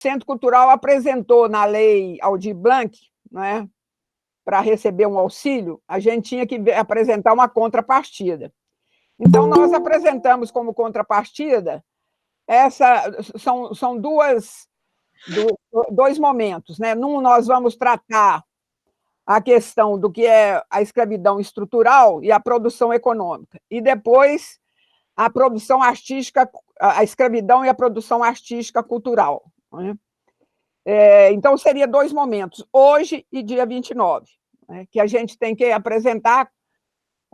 Centro Cultural apresentou na lei Aldir Blanc, né, para receber um auxílio, a gente tinha que apresentar uma contrapartida. Então, nós apresentamos como contrapartida, são dois momentos. Né? Num, nós vamos tratar a questão do que é a escravidão estrutural e a produção econômica. E depois, a produção artística, a escravidão e a produção artística cultural. Né? Então, seria dois momentos, hoje e dia 29, né, que a gente tem que apresentar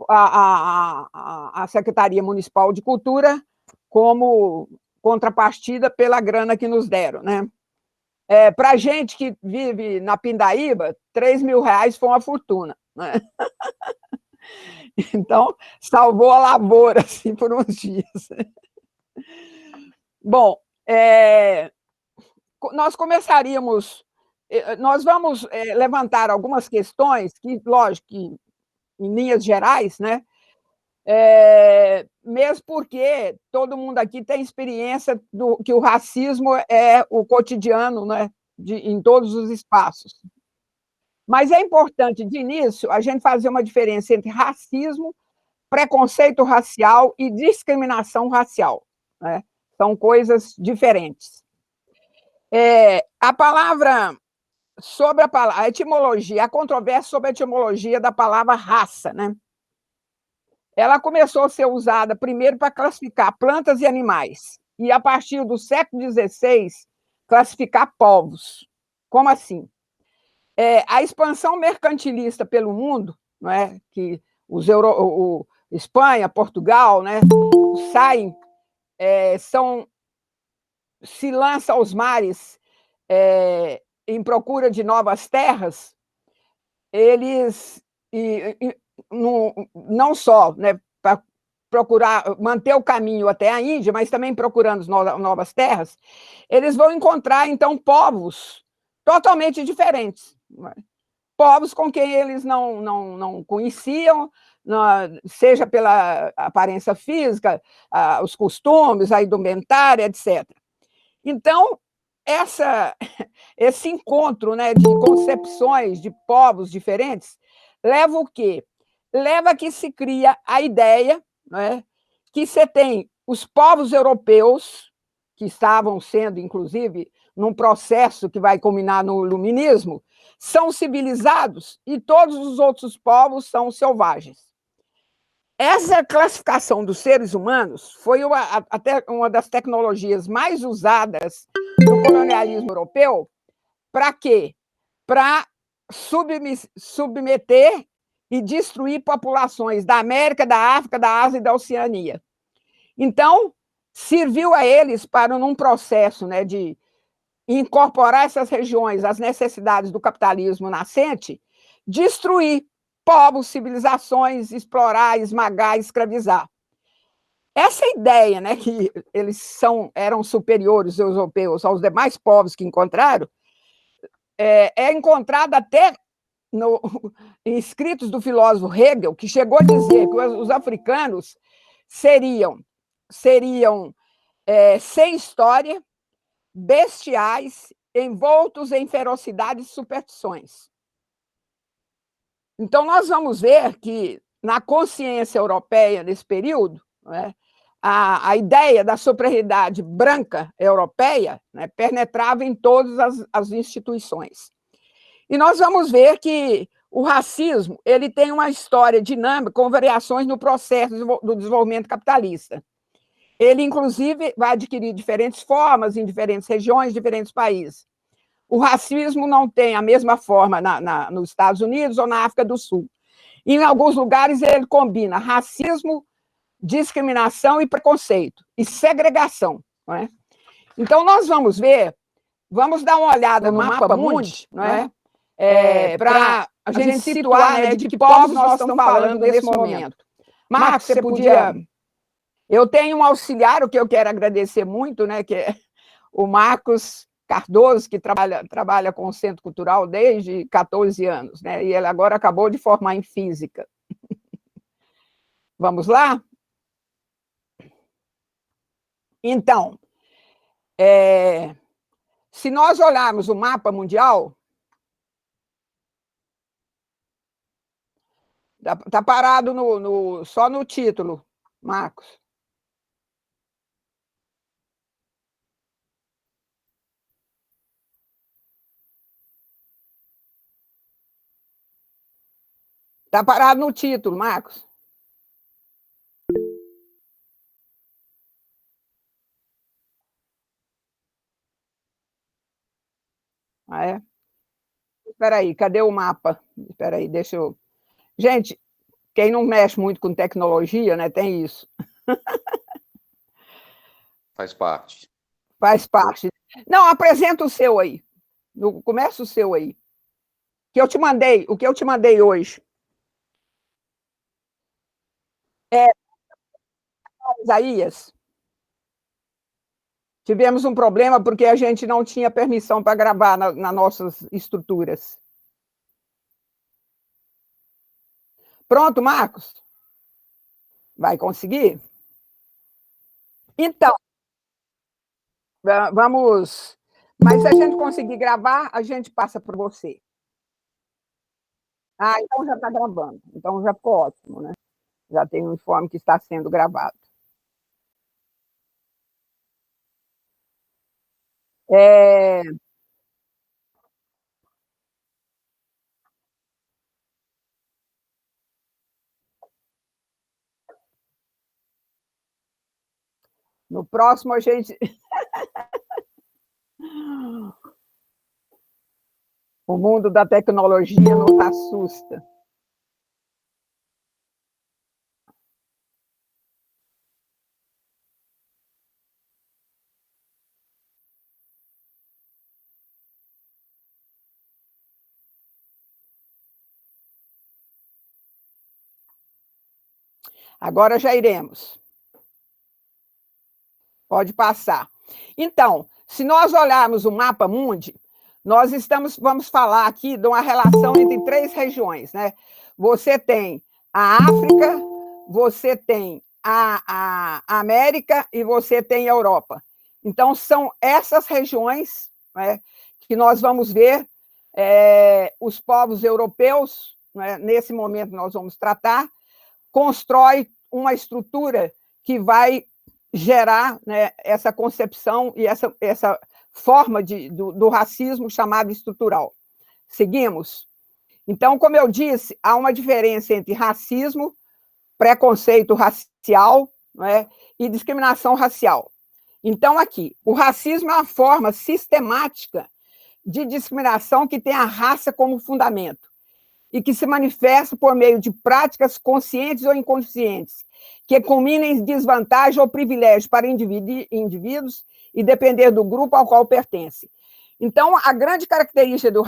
a Secretaria Municipal de Cultura como contrapartida pela grana que nos deram. Né? Para a gente que vive na Pindaíba, R$3.000 foi uma fortuna. Né? Então, salvou a lavoura assim, por uns dias. Bom, nós começaríamos... Nós vamos levantar algumas questões que, lógico, que em linhas gerais, né? Mesmo porque todo mundo aqui tem experiência que o racismo é o cotidiano, né? Em todos os espaços. Mas é importante, de início, a gente fazer uma diferença entre racismo, preconceito racial e discriminação racial. Né? São coisas diferentes. A palavra... Sobre a etimologia, a controvérsia sobre a etimologia da palavra raça, né? Ela começou a ser usada primeiro para classificar plantas e animais, e a partir do século XVI, classificar povos. Como assim? A expansão mercantilista pelo mundo, não é? Que Espanha, Portugal, né? Saem, se lançam aos mares em procura de novas terras, eles não só, né, para procurar manter o caminho até a Índia, mas também procurando novas terras, eles vão encontrar, então, povos totalmente diferentes. Né? Povos com quem eles não conheciam, seja pela aparência física, os costumes, a indumentária, etc. Então, esse encontro, né, de concepções de povos diferentes leva o quê? Leva a que se cria a ideia, né, que você tem os povos europeus, que estavam sendo, inclusive, num processo que vai culminar no iluminismo, são civilizados e todos os outros povos são selvagens. Essa classificação dos seres humanos foi até uma das tecnologias mais usadas no colonialismo europeu. Para quê? Para submeter e destruir populações da América, da África, da Ásia e da Oceania. Então, serviu a eles para, num processo, né, de incorporar essas regiões às necessidades do capitalismo nascente, destruir povos, civilizações, explorar, esmagar, escravizar. Essa ideia, né, que eles eram superiores, os europeus, aos demais povos que encontraram, é encontrada até em escritos do filósofo Hegel, que chegou a dizer que os africanos seriam sem história, bestiais, envoltos em ferocidade e superstições. Então, nós vamos ver que, na consciência europeia, nesse período, né, a ideia da superioridade branca europeia, né, penetrava em todas as instituições. E nós vamos ver que o racismo ele tem uma história dinâmica com variações no processo do desenvolvimento capitalista. Ele, inclusive, vai adquirir diferentes formas em diferentes regiões, diferentes países. O racismo não tem a mesma forma nos Estados Unidos ou na África do Sul. Em alguns lugares, ele combina racismo, discriminação e preconceito, e segregação. Não é? Então, nós vamos dar uma olhada no mapa mundi, não é? Para a gente situar, né, de que povos nós estamos falando nesse momento. Marcos, você podia... Eu tenho um auxiliar, o que eu quero agradecer muito, né, que é o Marcos Cardoso, que trabalha com o Centro Cultural desde 14 anos, né, e ele agora acabou de formar em Física. Vamos lá? Então, Se nós olharmos o mapa mundial, tá parado só no título, Marcos. Tá parado no título, Marcos. Ah, é? Espera aí, cadê o mapa? Espera aí, deixa eu... Gente, quem não mexe muito com tecnologia, né, tem isso. Faz parte. Faz parte. Não, apresenta o seu aí. Começa o seu aí. Que eu te mandei, o que eu te mandei hoje. É, Isaías, tivemos um problema porque a gente não tinha permissão para gravar nas nossas estruturas. Pronto, Marcos? Vai conseguir? Então, vamos. Mas se a gente conseguir gravar, a gente passa por você. Ah, então já está gravando. Então já ficou ótimo, né? Já tem um informe que está sendo gravado. É... No próximo, a gente. O mundo da tecnologia nos assusta. Agora já iremos. Pode passar. Então, se nós olharmos o mapa mundi, vamos falar aqui de uma relação entre três regiões, né? Você tem a África, você tem a América e você tem a Europa. Então, são essas regiões, né, que nós vamos ver os povos europeus, né, nesse momento nós vamos tratar, constrói uma estrutura que vai gerar, né, essa concepção e essa forma do racismo chamado estrutural. Seguimos? Então, como eu disse, há uma diferença entre racismo, preconceito racial, né, e discriminação racial. Então, aqui, o racismo é uma forma sistemática de discriminação que tem a raça como fundamento e que se manifesta por meio de práticas conscientes ou inconscientes, que culminam em desvantagem ou privilégio para indivíduos e depender do grupo ao qual pertence. Então, a grande característica do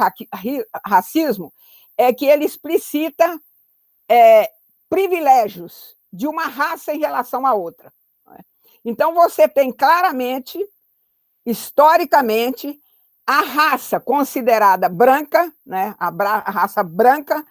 racismo é que ele explicita privilégios de uma raça em relação à outra. Então, você tem claramente, historicamente, a raça considerada branca, né, a raça branca,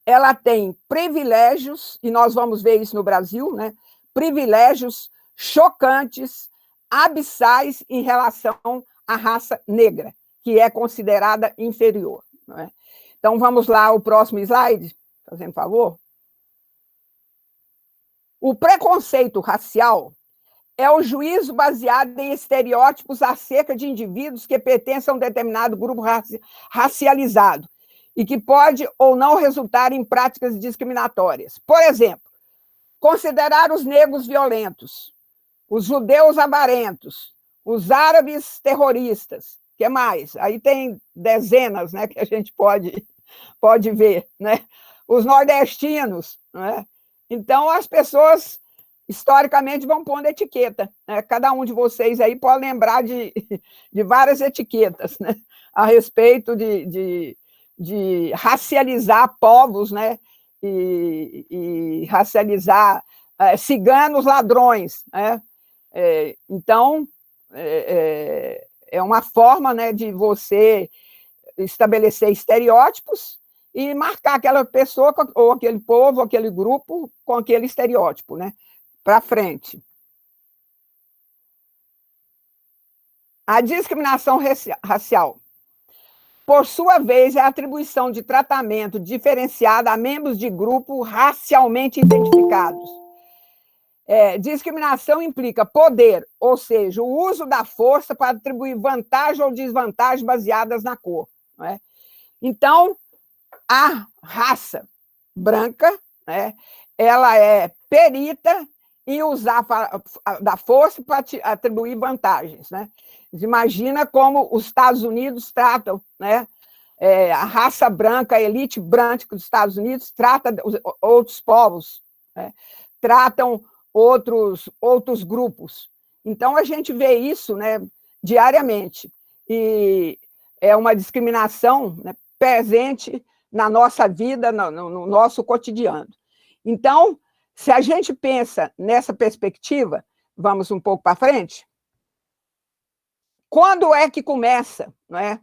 ela tem privilégios, e nós vamos ver isso no Brasil, né, privilégios chocantes, abissais em relação à raça negra, que é considerada inferior. Né? Então, vamos lá, o próximo slide, fazendo favor. O preconceito racial é o juízo baseado em estereótipos acerca de indivíduos que pertencem a um determinado grupo racializado e que pode ou não resultar em práticas discriminatórias. Por exemplo, considerar os negros violentos, os judeus avarentos, os árabes terroristas. O que mais? Aí tem dezenas, né, que a gente pode ver, né? Os nordestinos, né? Então, as pessoas historicamente vão pondo etiqueta. Né? Cada um de vocês aí pode lembrar de várias etiquetas, né? A respeito de racializar povos, né? E racializar ciganos ladrões. Né? Então, é uma forma, né, de você estabelecer estereótipos e marcar aquela pessoa, ou aquele povo, ou aquele grupo, com aquele estereótipo, né? Para frente. A discriminação racial, por sua vez, é a atribuição de tratamento diferenciado a membros de grupo racialmente identificados. Discriminação implica poder, ou seja, o uso da força para atribuir vantagem ou desvantagem baseadas na cor. Não é? Então, a raça branca, né, ela é perita em usar da força para atribuir vantagens. Né? Imagina como os Estados Unidos tratam, né, a raça branca, a elite branca dos Estados Unidos trata outros povos, né, tratam outros grupos. Então, a gente vê isso, né, diariamente. E é uma discriminação, né, presente na nossa vida, no nosso cotidiano. Então, se a gente pensa nessa perspectiva, vamos um pouco para frente, quando é que começa, não é?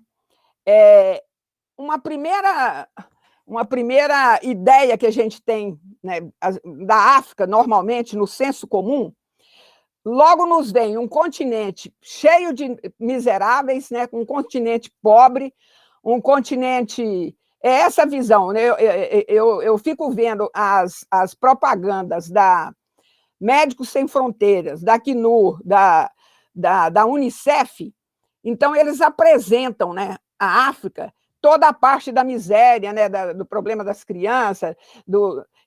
Uma primeira ideia que a gente tem, né, da África, normalmente, no senso comum, logo nos vem um continente cheio de miseráveis, né, um continente pobre, um continente... É essa visão, né? Eu fico vendo as propagandas da Médicos Sem Fronteiras, da Acnur, da Unicef. Então, eles apresentam, né, a África, toda a parte da miséria, né, do problema das crianças,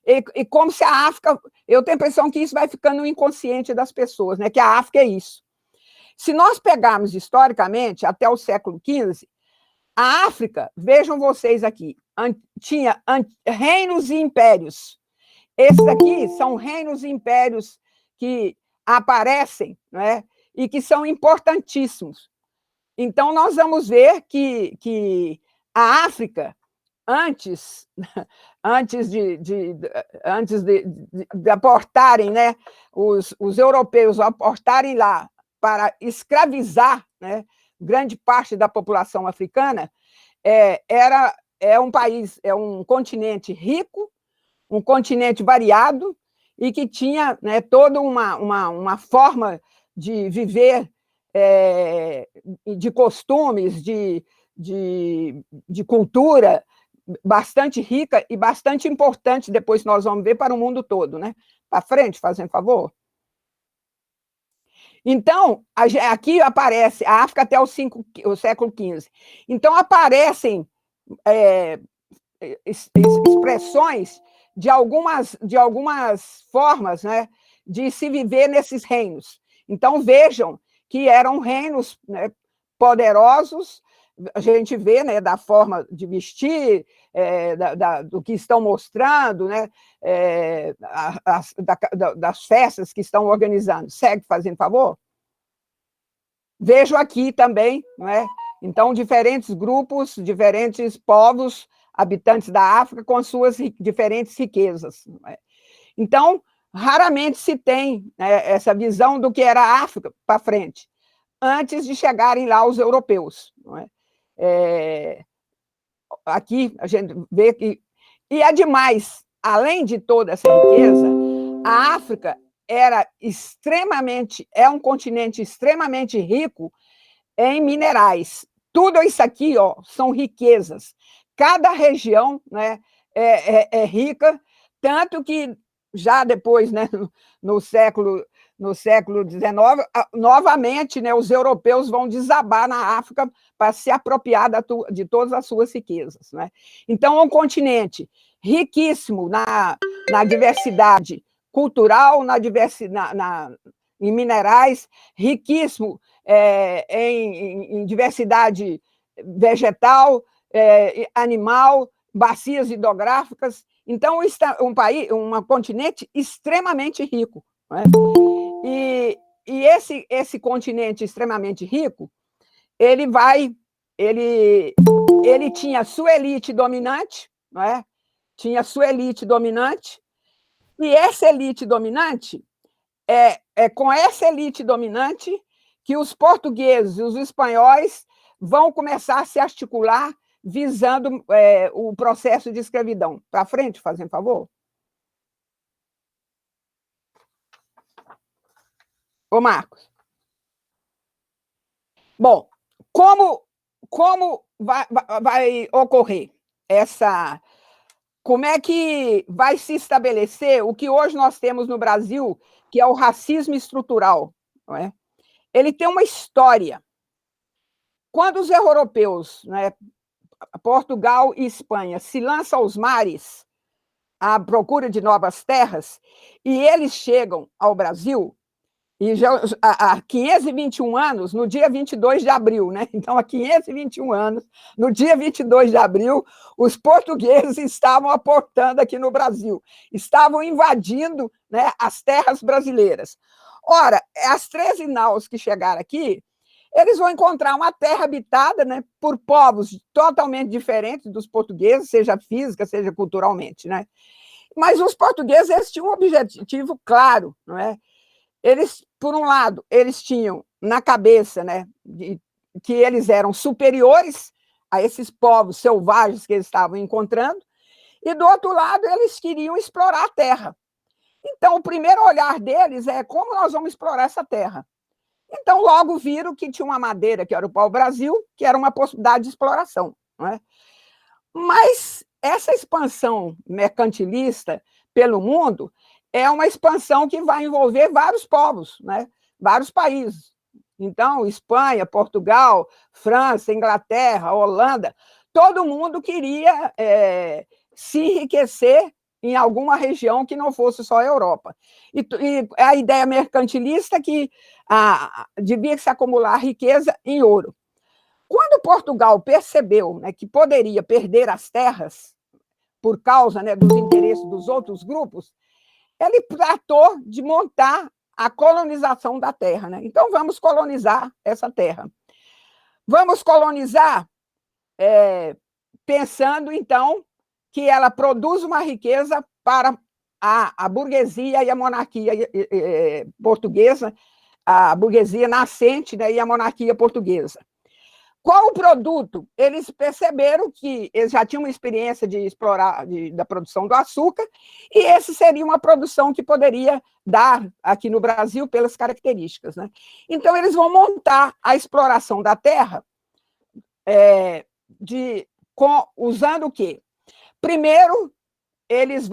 e como se a África... Eu tenho a impressão que isso vai ficando no inconsciente das pessoas, né, que a África é isso. Se nós pegarmos historicamente, até o século XV, a África, vejam vocês aqui, tinha reinos e impérios. Esses aqui são reinos e impérios que aparecem, né, e que são importantíssimos. Então, nós vamos ver que a África, antes de aportarem, né, os europeus aportarem lá para escravizar, né, grande parte da população africana, é um continente rico, um continente variado, e que tinha, né, toda uma forma de viver, de costumes, de cultura bastante rica e bastante importante, depois nós vamos ver, para o mundo todo. Né? Para frente, fazendo favor. Então, aqui aparece a África até o século XV. Então, aparecem expressões de algumas formas, né, de se viver nesses reinos. Então, vejam que eram reinos, né, poderosos, a gente vê, né, da forma de vestir, do que estão mostrando, né, das festas que estão organizando. Segue, fazendo favor? Vejo aqui também, não é? Então, diferentes grupos, diferentes povos, habitantes da África, com suas diferentes riquezas. Não é? Então, raramente se tem, né, essa visão do que era a África para frente, antes de chegarem lá os europeus. Não é? Aqui a gente vê que... E é demais, além de toda essa riqueza, a África é um continente extremamente rico em minerais. Tudo isso aqui, ó, são riquezas. Cada região, né, é rica, tanto que já depois, né, no século XIX, novamente, né, os europeus vão desabar na África para se apropriar de todas as suas riquezas. Né? Então, é um continente riquíssimo na diversidade cultural, em minerais, riquíssimo em diversidade vegetal, animal, bacias hidrográficas. Então, um continente extremamente rico. Não é? E esse continente extremamente rico, ele tinha sua elite dominante, não é? Tinha sua elite dominante, e essa elite dominante, com essa elite dominante que os portugueses e os espanhóis vão começar a se articular visando o processo de escravidão. Para frente, fazendo favor. Ô, Marcos. Bom, como vai ocorrer essa... Como é que vai se estabelecer o que hoje nós temos no Brasil, que é o racismo estrutural, não é? Ele tem uma história. Quando os europeus, né, Portugal e Espanha, se lançam aos mares à procura de novas terras, e eles chegam ao Brasil, e já há 521 anos, no dia 22 de abril, né? Então, há 521 anos, no dia 22 de abril, os portugueses estavam aportando aqui no Brasil, estavam invadindo, né, as terras brasileiras. Ora, as 13 naus que chegaram aqui, eles vão encontrar uma terra habitada, né, por povos totalmente diferentes dos portugueses, seja física, seja culturalmente, né? Mas os portugueses, eles tinham um objetivo claro, não é? Eles, por um lado, eles tinham na cabeça, né, que eles eram superiores a esses povos selvagens que eles estavam encontrando, e do outro lado, eles queriam explorar a terra. Então, o primeiro olhar deles é como nós vamos explorar essa terra. Então, logo viram que tinha uma madeira, que era o pau-brasil, que era uma possibilidade de exploração, não é? Mas essa expansão mercantilista pelo mundo é uma expansão que vai envolver vários povos, né? Vários países. Então, Espanha, Portugal, França, Inglaterra, Holanda, todo mundo queria se enriquecer em alguma região que não fosse só a Europa. E a ideia mercantilista que devia se acumular riqueza em ouro. Quando Portugal percebeu, né, que poderia perder as terras por causa, né, dos interesses dos outros grupos, ele tratou de montar a colonização da terra, né? Então, vamos colonizar essa terra. Vamos colonizar pensando, então, que ela produz uma riqueza para a burguesia e a monarquia portuguesa, a burguesia nascente, né, e a monarquia portuguesa. Qual o produto? Eles perceberam que eles já tinham uma experiência de explorar da produção do açúcar, e esse seria uma produção que poderia dar aqui no Brasil pelas características, né? Então, eles vão montar a exploração da terra usando o quê? Primeiro, eles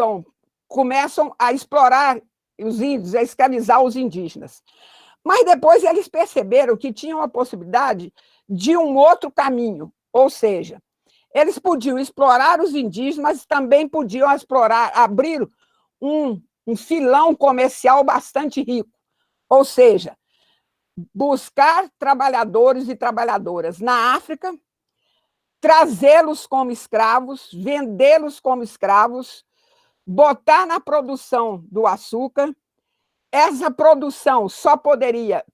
começam a explorar os índios, a escravizar os indígenas. Mas depois eles perceberam que tinham a possibilidade de um outro caminho, ou seja, eles podiam explorar os indígenas, mas também podiam abrir um filão comercial bastante rico, ou seja, buscar trabalhadores e trabalhadoras na África, trazê-los como escravos, vendê-los como escravos, botar na produção do açúcar. Essa produção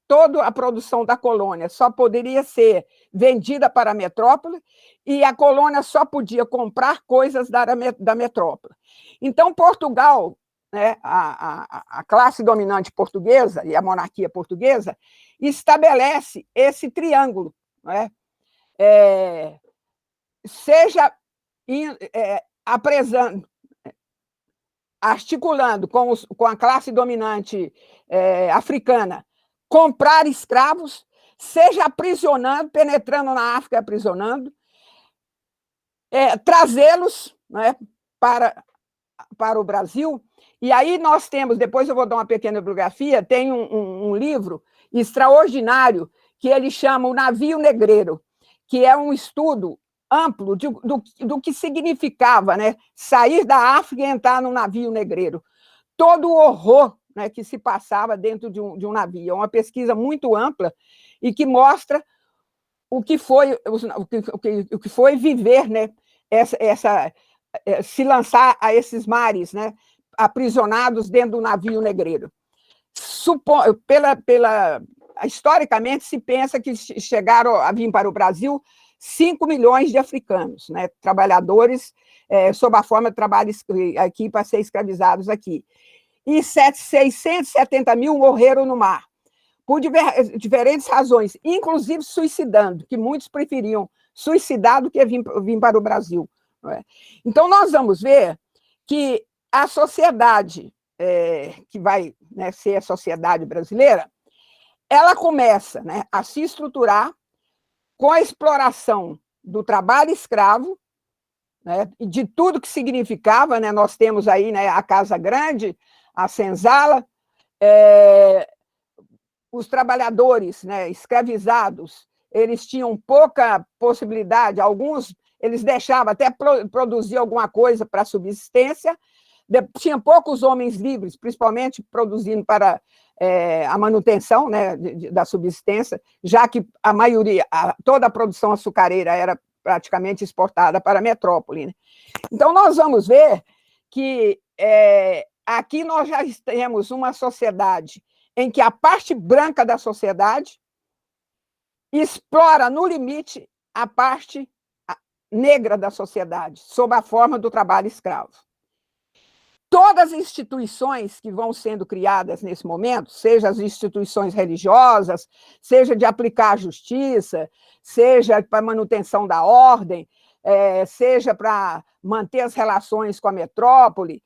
toda a produção da colônia só poderia ser vendida para a metrópole, e a colônia só podia comprar coisas da metrópole. Então, Portugal, né, a classe dominante portuguesa e a monarquia portuguesa, estabelece esse triângulo, né? Seja articulando com a classe dominante africana, comprar escravos, seja aprisionando, penetrando na África e aprisionando, trazê-los, né, para o Brasil. E aí nós temos, depois eu vou dar uma pequena bibliografia, tem um livro extraordinário que ele chama O Navio Negreiro, que é um estudo amplo do que significava, né, sair da África e entrar num navio negreiro. Todo o horror, né, que se passava dentro de um navio. É uma pesquisa muito ampla e que mostra o que foi viver, né, se lançar a esses mares, né, aprisionados dentro do navio negreiro. Historicamente, se pensa que chegaram a vir para o Brasil 5 milhões de africanos, né, trabalhadores sob a forma de trabalho aqui para ser escravizados aqui. E 670 mil morreram no mar, por diferentes razões, inclusive suicidando, que muitos preferiam suicidar do que vir para o Brasil. Não é? Então, nós vamos ver que a sociedade, que vai, né, ser a sociedade brasileira, ela começa, né, a se estruturar, com a exploração do trabalho escravo, né, de tudo que significava, né, nós temos aí, né, a Casa Grande, a senzala, os trabalhadores, né, escravizados, eles tinham pouca possibilidade, alguns eles deixavam até produzir alguma coisa para subsistência, tinha poucos homens livres, principalmente produzindo para a manutenção, né, da subsistência, já que a maioria, toda a produção açucareira era praticamente exportada para a metrópole, né? Então, nós vamos ver que aqui nós já temos uma sociedade em que a parte branca da sociedade explora no limite a parte negra da sociedade, sob a forma do trabalho escravo. Todas as instituições que vão sendo criadas nesse momento, seja as instituições religiosas, seja de aplicar a justiça, seja para manutenção da ordem, seja para manter as relações com a metrópole,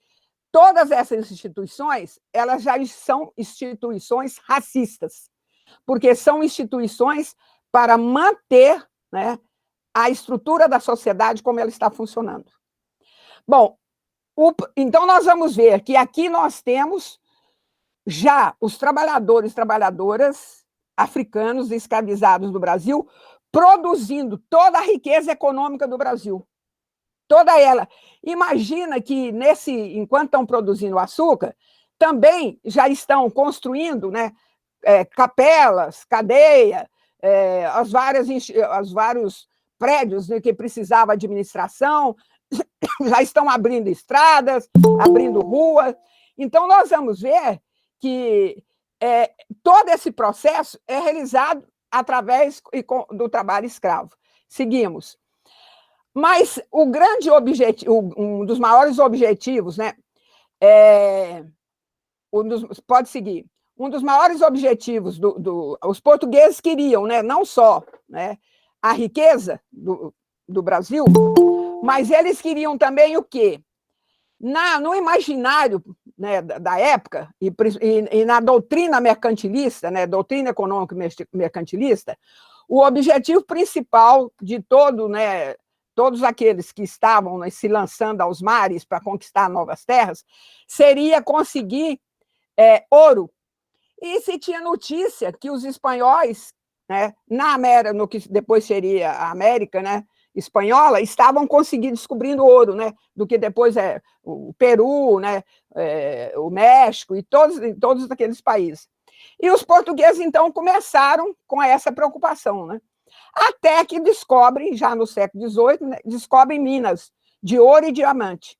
todas essas instituições, elas já são instituições racistas, porque são instituições para manter, né, a estrutura da sociedade como ela está funcionando. Bom, então nós vamos ver que aqui nós temos já os trabalhadores e trabalhadoras africanos escravizados do Brasil produzindo toda a riqueza econômica do Brasil. Toda ela. Imagina que, enquanto estão produzindo açúcar, também já estão construindo, né, capelas, cadeia, os vários prédios, né, que precisava administração, já estão abrindo estradas, abrindo ruas. Então, nós vamos ver que todo esse processo é realizado através do trabalho escravo. Seguimos. Mas o grande objetivo, um dos maiores objetivos, né, pode seguir. Um dos maiores objetivos os portugueses queriam, né, não só, né, a riqueza do Brasil, mas eles queriam também o quê? No imaginário, né, da época e na doutrina mercantilista, né, doutrina econômica mercantilista, o objetivo principal de todos aqueles que estavam, né, se lançando aos mares para conquistar novas terras, seria conseguir ouro. E se tinha notícia que os espanhóis, né, na América, no que depois seria a América, né, espanhola, estavam conseguindo descobrindo ouro, né, do que depois o Peru, né, o México e todos aqueles países. E os portugueses, então, começaram com essa preocupação, né? Até que descobrem, já no século XVIII, né, descobrem minas de ouro e diamante.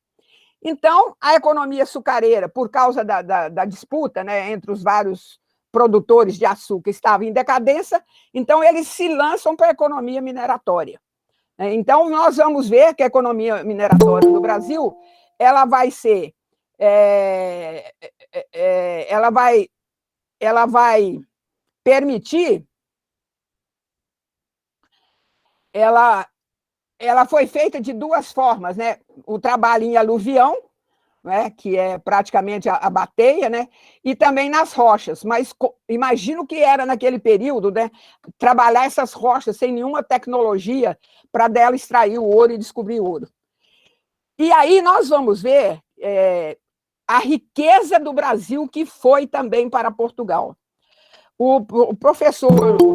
Então, a economia açucareira, por causa da disputa, né, entre os vários produtores de açúcar, estava em decadência, então eles se lançam para a economia mineratória. Então, nós vamos ver que a economia mineratória do Brasil, ela vai ser, ela vai permitir, ela foi feita de duas formas, né? O trabalho em aluvião, né, que é praticamente a bateia, né, e também nas rochas. Mas imagino que era naquele período, né, trabalhar essas rochas sem nenhuma tecnologia para dela extrair o ouro e descobrir o ouro. E aí nós vamos ver a riqueza do Brasil que foi também para Portugal. O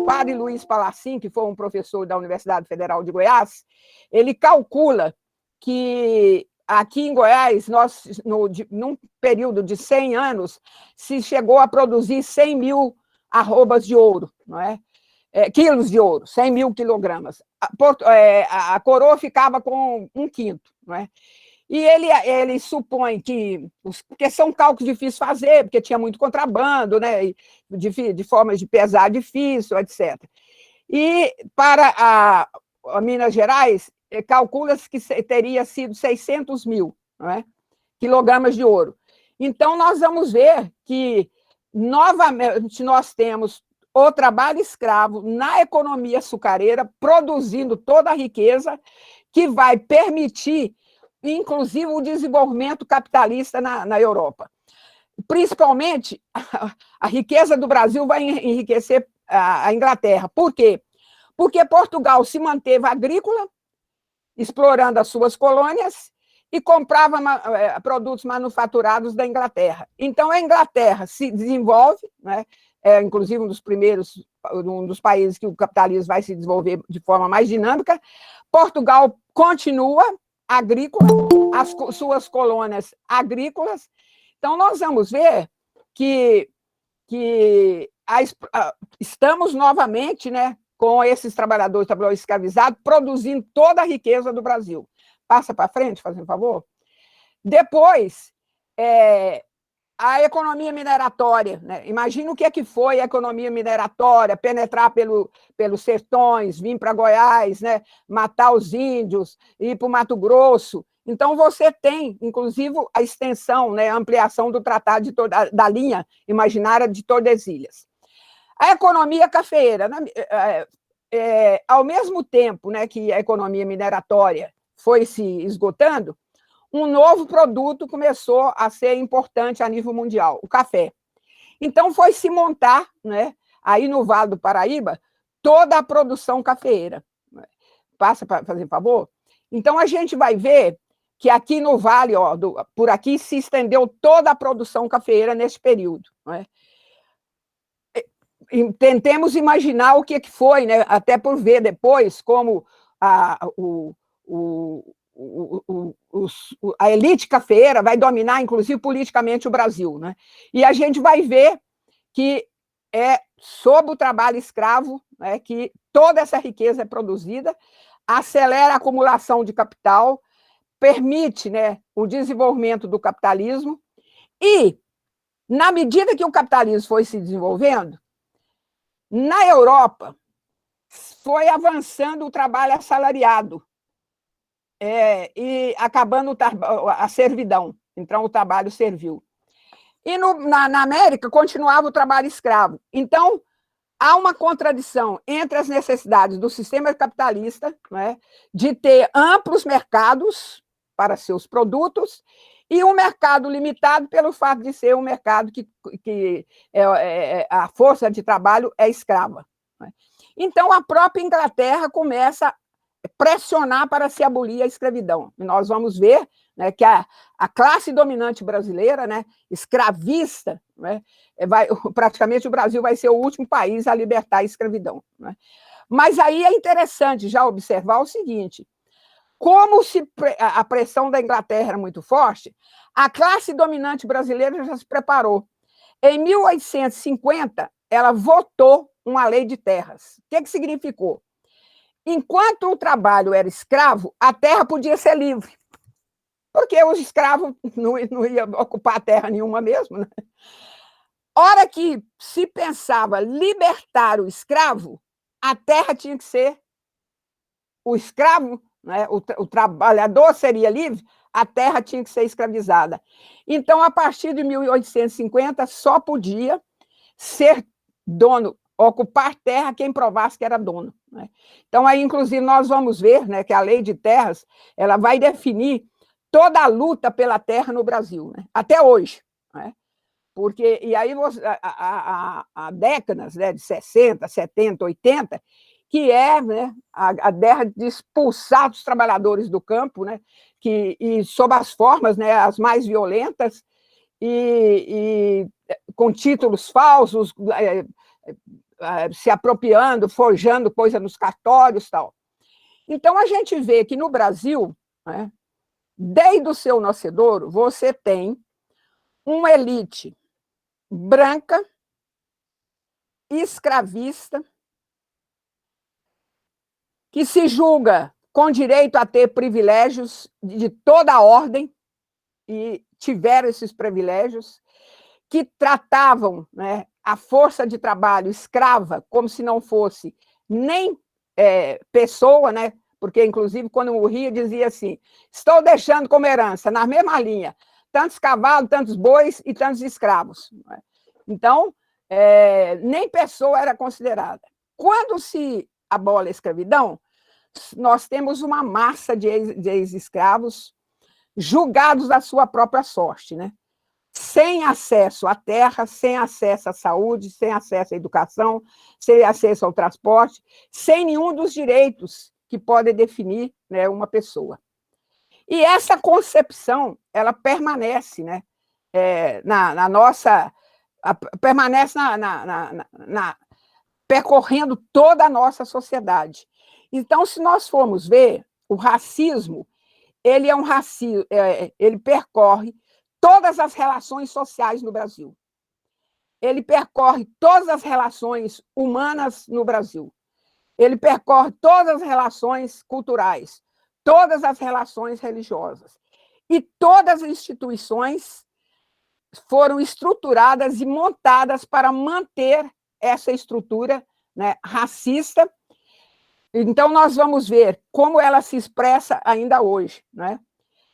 padre Luiz Palacim, que foi um professor da Universidade Federal de Goiás, ele calcula que aqui em Goiás, num período de 100 anos, se chegou a produzir 100 mil arrobas de ouro, não é? Quilos de ouro, 100 mil quilogramas. A coroa ficava com 1/5, não é? E ele supõe que, porque são cálculos difíceis de fazer, porque tinha muito contrabando, né, de formas de pesar difícil, etc. E para a Minas Gerais, calcula-se que teria sido 600 mil, não é? Quilogramas de ouro. Então, nós vamos ver que, novamente, nós temos o trabalho escravo na economia açucareira, produzindo toda a riqueza que vai permitir, inclusive, o desenvolvimento capitalista na Europa. Principalmente, a riqueza do Brasil vai enriquecer a Inglaterra. Por quê? porque Portugal se manteve agrícola, explorando as suas colônias, e comprava produtos manufaturados da Inglaterra. Então, a Inglaterra se desenvolve, né? Inclusive um dos países que o capitalismo vai se desenvolver de forma mais dinâmica. Portugal continua agrícola, as suas colônias agrícolas. Então, nós vamos ver que estamos novamente, né, com esses trabalhadores escravizados, produzindo toda a riqueza do Brasil. Passa para frente, fazendo favor. Depois, a economia mineratória, né? Imagina o que foi a economia mineratória, penetrar pelos sertões, vir para Goiás, né? Matar os índios, ir para o Mato Grosso. Então, você tem, inclusive, a extensão, né? A ampliação do tratado da linha imaginária de Tordesilhas. A economia cafeeira, né? Ao mesmo tempo, né, que a economia mineratória foi se esgotando, um novo produto começou a ser importante a nível mundial, o café. Então, foi se montar, né, aí no Vale do Paraíba, toda a produção cafeeira. Passa para fazer favor? Então, a gente vai ver que aqui no Vale, por aqui, se estendeu toda a produção cafeeira nesse período. Né? Tentemos imaginar o que foi, né, até por ver depois como a elite cafeeira vai dominar, inclusive politicamente, o Brasil. Né? E a gente vai ver que é sob o trabalho escravo, né, que toda essa riqueza é produzida, acelera a acumulação de capital, permite, né, o desenvolvimento do capitalismo e, na medida que o capitalismo foi se desenvolvendo, na Europa, foi avançando o trabalho assalariado e acabando a servidão. Então, o trabalho servil. E na América, continuava o trabalho escravo. Então, há uma contradição entre as necessidades do sistema capitalista, né, de ter amplos mercados para seus produtos e um mercado limitado pelo fato de ser um mercado que a força de trabalho é escrava. Né? Então, a própria Inglaterra começa a pressionar para se abolir a escravidão. E nós vamos ver, né, que a classe dominante brasileira, né, escravista, né, praticamente o Brasil vai ser o último país a libertar a escravidão. Né? Mas aí é interessante já observar o seguinte: como a pressão da Inglaterra era muito forte, a classe dominante brasileira já se preparou. Em 1850, ela votou uma lei de terras. O que significou? Enquanto o trabalho era escravo, a terra podia ser livre, porque os escravos não iam ocupar terra nenhuma mesmo. Né? Hora que se pensava libertar o escravo, a terra tinha que ser o escravo, né? O trabalhador seria livre, a terra tinha que ser escravizada. Então, a partir de 1850, só podia ser dono, ocupar terra quem provasse que era dono. Né? Então, aí, inclusive, nós vamos ver, né, que a lei de terras ela vai definir toda a luta pela terra no Brasil, né? Até hoje. Né? Porque, e aí, há décadas, né, de 60, 70, 80, que é, né, a guerra de expulsar os trabalhadores do campo, né, e sob as formas, né, as mais violentas, e com títulos falsos, se apropriando, forjando coisa nos cartórios e tal. Então, a gente vê que no Brasil, né, desde o seu nascedouro, você tem uma elite branca, escravista, que se julga com direito a ter privilégios de toda a ordem, e tiveram esses privilégios, que tratavam, né, a força de trabalho escrava como se não fosse nem pessoa, né? Porque, inclusive, quando morria, dizia assim: estou deixando como herança, na mesma linha, tantos cavalos, tantos bois e tantos escravos. Então, nem pessoa era considerada. Quando se abole a escravidão, nós temos uma massa de ex-escravos julgados da sua própria sorte, né? sem acesso à terra, sem acesso à saúde, sem acesso à educação, sem acesso ao transporte, sem nenhum dos direitos que podem definir, né, uma pessoa. E essa concepção, ela permanece, né, na nossa... permanece percorrendo toda a nossa sociedade. Então, se nós formos ver, o racismo, ele é um racismo, ele percorre todas as relações sociais no Brasil. Ele percorre todas as relações humanas no Brasil. Ele percorre todas as relações culturais, todas as relações religiosas. E todas as instituições foram estruturadas e montadas para manter essa estrutura, né, racista. Então, nós vamos ver como ela se expressa ainda hoje, né?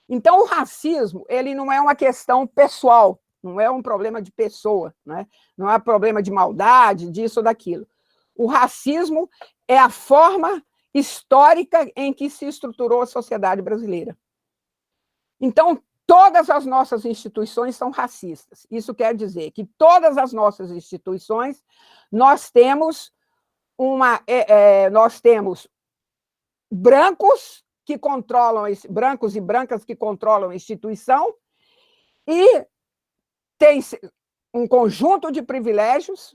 Então, o racismo, ele não é uma questão pessoal, não é um problema de pessoa, né? Não é um problema de maldade, disso ou daquilo. O racismo é a forma histórica em que se estruturou a sociedade brasileira. Então, todas as nossas instituições são racistas. Isso quer dizer que todas as nossas instituições, nós temos brancos que controlam, brancos e brancas que controlam a instituição, e tem um conjunto de privilégios,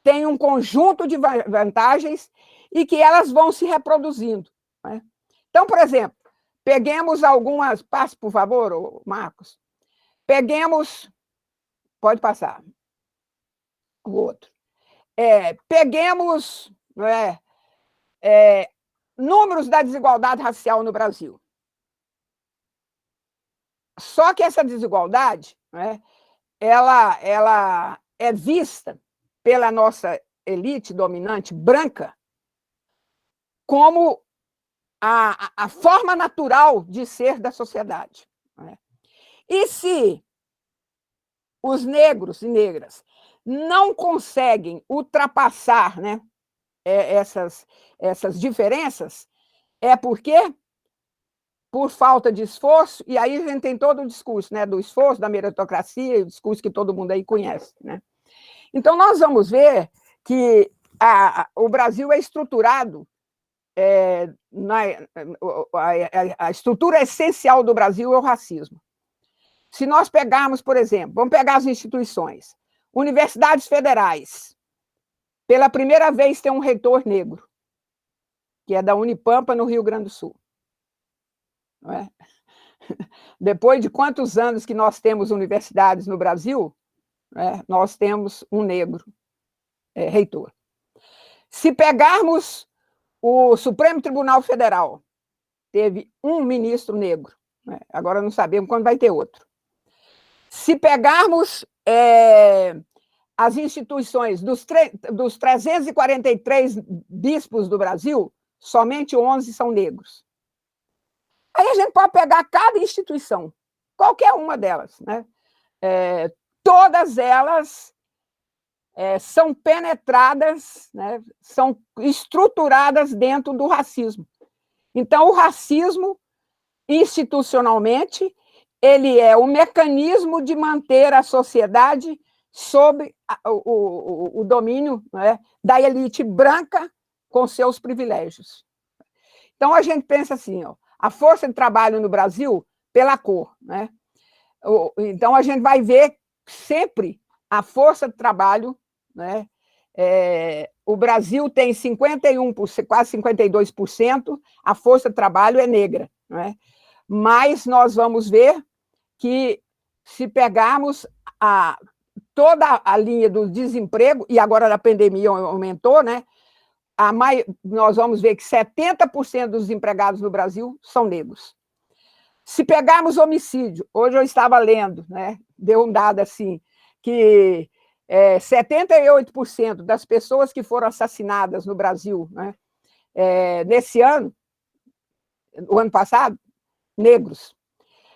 tem um conjunto de vantagens, e que elas vão se reproduzindo, né? Então, por exemplo, peguemos algumas... Passe, por favor, Marcos. Peguemos... Pode passar. O outro. Peguemos, não é, números da desigualdade racial no Brasil. Só que essa desigualdade, né, ela é vista pela nossa elite dominante branca como a forma natural de ser da sociedade, né? E se os negros e negras não conseguem ultrapassar, né, essas diferenças, é porque por falta de esforço, e aí a gente tem todo o discurso, né, do esforço, da meritocracia, o discurso que todo mundo aí conhece, né? Então, nós vamos ver que o Brasil é estruturado, a estrutura essencial do Brasil é o racismo. Se nós pegarmos, por exemplo, vamos pegar as instituições, universidades federais, pela primeira vez tem um reitor negro, que é da Unipampa, no Rio Grande do Sul. Não é? Depois de quantos anos que nós temos universidades no Brasil, né, nós temos um negro reitor. Se pegarmos o Supremo Tribunal Federal, teve um ministro negro, né? Agora não sabemos quando vai ter outro. Se pegarmos as instituições dos 343 bispos do Brasil, somente 11 são negros. Aí a gente pode pegar cada instituição, qualquer uma delas, né? Todas elas são penetradas, né? São estruturadas dentro do racismo. Então, o racismo, institucionalmente, ele é o mecanismo de manter a sociedade sob o domínio, né, da elite branca com seus privilégios. Então, a gente pensa assim, ó, a força de trabalho no Brasil pela cor, né? Então, a gente vai ver sempre a força de trabalho, né? O Brasil tem 51%, quase 52%, a força de trabalho é negra, né? Mas nós vamos ver que, se pegarmos toda a linha do desemprego, e agora a pandemia aumentou, né? Nós vamos ver que 70% dos empregados no Brasil são negros. Se pegarmos homicídio, hoje eu estava lendo, né, deu um dado assim, que 78% das pessoas que foram assassinadas no Brasil, né, nesse ano, o ano passado, negros.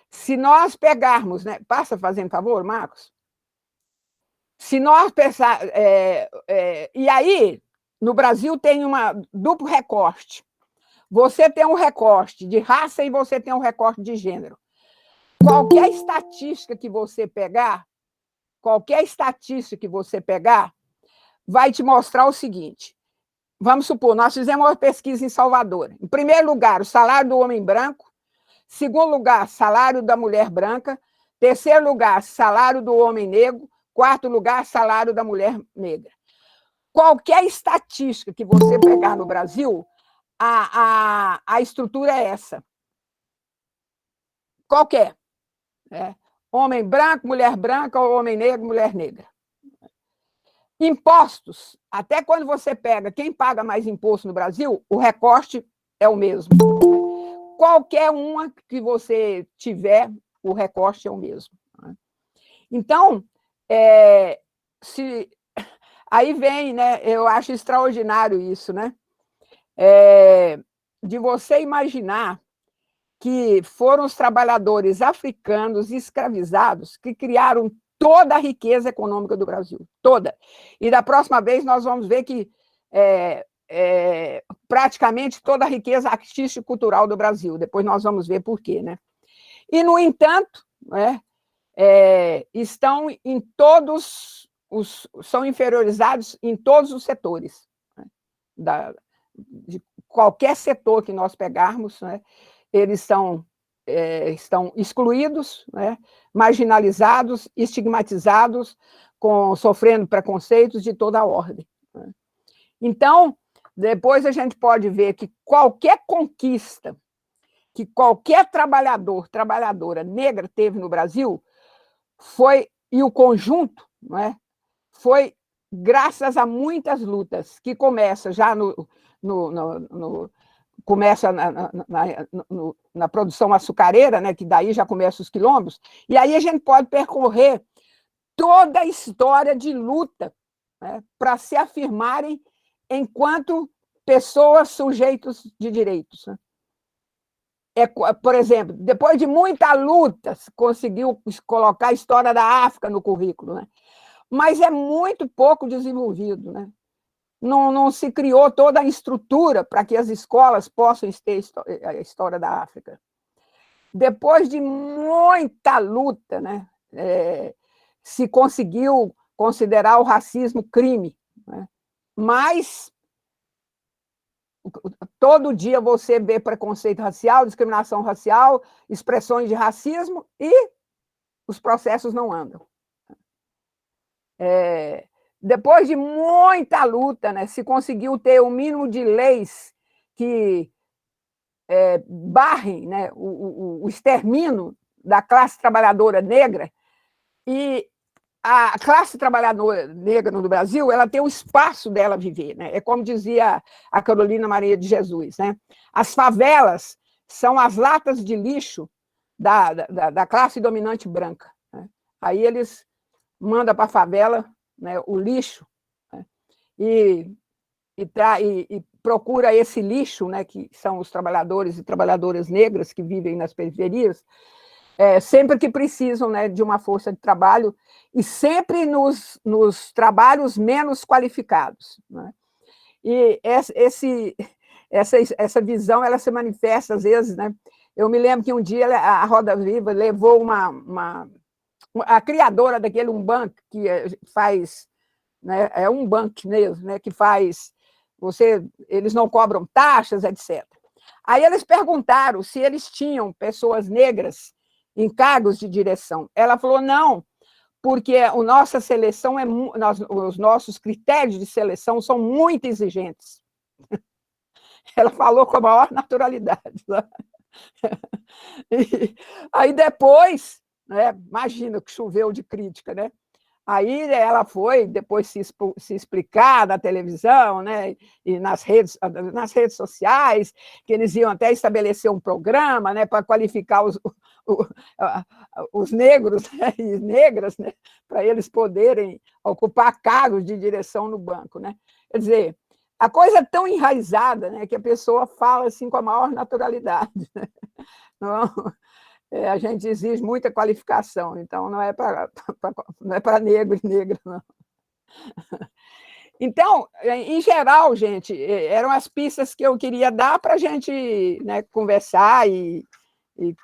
Se nós pegarmos, né, passa fazendo favor, Marcos? Se nós pensar, e aí, no Brasil tem um duplo recorte. Você tem um recorte de raça e você tem um recorte de gênero. Qualquer estatística que você pegar, qualquer estatística que você pegar, vai te mostrar o seguinte. Vamos supor, nós fizemos uma pesquisa em Salvador. Em primeiro lugar, o salário do homem branco. Segundo lugar, salário da mulher branca. Terceiro lugar, salário do homem negro. Quarto lugar, salário da mulher negra. Qualquer estatística que você pegar no Brasil, a estrutura é essa. Qualquer. Homem branco, mulher branca, ou homem negro, mulher negra. Impostos. Até quando você pega quem paga mais imposto no Brasil, o recorte é o mesmo. Qualquer uma que você tiver, o recorte é o mesmo. Então, aí vem, né? Eu acho extraordinário isso, né? De você imaginar que foram os trabalhadores africanos escravizados que criaram toda a riqueza econômica do Brasil, toda. E da próxima vez nós vamos ver que praticamente toda a riqueza artística e cultural do Brasil. Depois nós vamos ver por quê, né? E, no entanto, estão em todos são inferiorizados em todos os setores, né? De qualquer setor que nós pegarmos, né? Eles estão excluídos, né? Marginalizados, estigmatizados, sofrendo preconceitos de toda a ordem, né? Então, depois a gente pode ver que qualquer conquista que qualquer trabalhadora negra teve no Brasil e o conjunto, não é? Foi graças a muitas lutas, que começa já começa na produção açucareira, né, que daí já começa os quilombos, e aí a gente pode percorrer toda a história de luta, né, para se afirmarem enquanto pessoas sujeitos de direitos, né? Por exemplo, depois de muita luta, se conseguiu colocar a história da África no currículo, né? Mas é muito pouco desenvolvido, né? Não se criou toda a estrutura para que as escolas possam ter a história da África. Depois de muita luta, né, se conseguiu considerar o racismo crime, né? Mas todo dia você vê preconceito racial, discriminação racial, expressões de racismo e os processos não andam. Depois de muita luta, né, se conseguiu ter o mínimo de leis que barrem, né, o extermínio da classe trabalhadora negra, e a classe trabalhadora negra no Brasil, ela tem o espaço dela viver, né? É como dizia a Carolina Maria de Jesus, né? As favelas são as latas de lixo da classe dominante branca, né? Aí eles mandam para a favela, né, o lixo, né? E procura esse lixo, né, que são os trabalhadores e trabalhadoras negras que vivem nas periferias, sempre que precisam, né, de uma força de trabalho, e sempre nos trabalhos menos qualificados, né? E essa visão ela se manifesta, às vezes, né? Eu me lembro que um dia a Roda Viva levou a criadora daquele Umbank, que faz, né, é um banco mesmo, né, que faz, eles não cobram taxas, etc. Aí eles perguntaram se eles tinham pessoas negras em cargos de direção. Ela falou, não, porque a nossa seleção os nossos critérios de seleção são muito exigentes. Ela falou com a maior naturalidade. Né? Aí depois, né, imagina que choveu de crítica, né? Aí ela foi depois se explicar na televisão, né, e nas redes sociais, que eles iam até estabelecer um programa, né, para qualificar os negros, né, e negras, né, para eles poderem ocupar cargos de direção no banco, né? Quer dizer, a coisa é tão enraizada, né, que a pessoa fala assim com a maior naturalidade, né? Não, a gente exige muita qualificação, então não é para negro e negra, não. Então, em geral, gente, eram as pistas que eu queria dar para a gente, né, conversar, e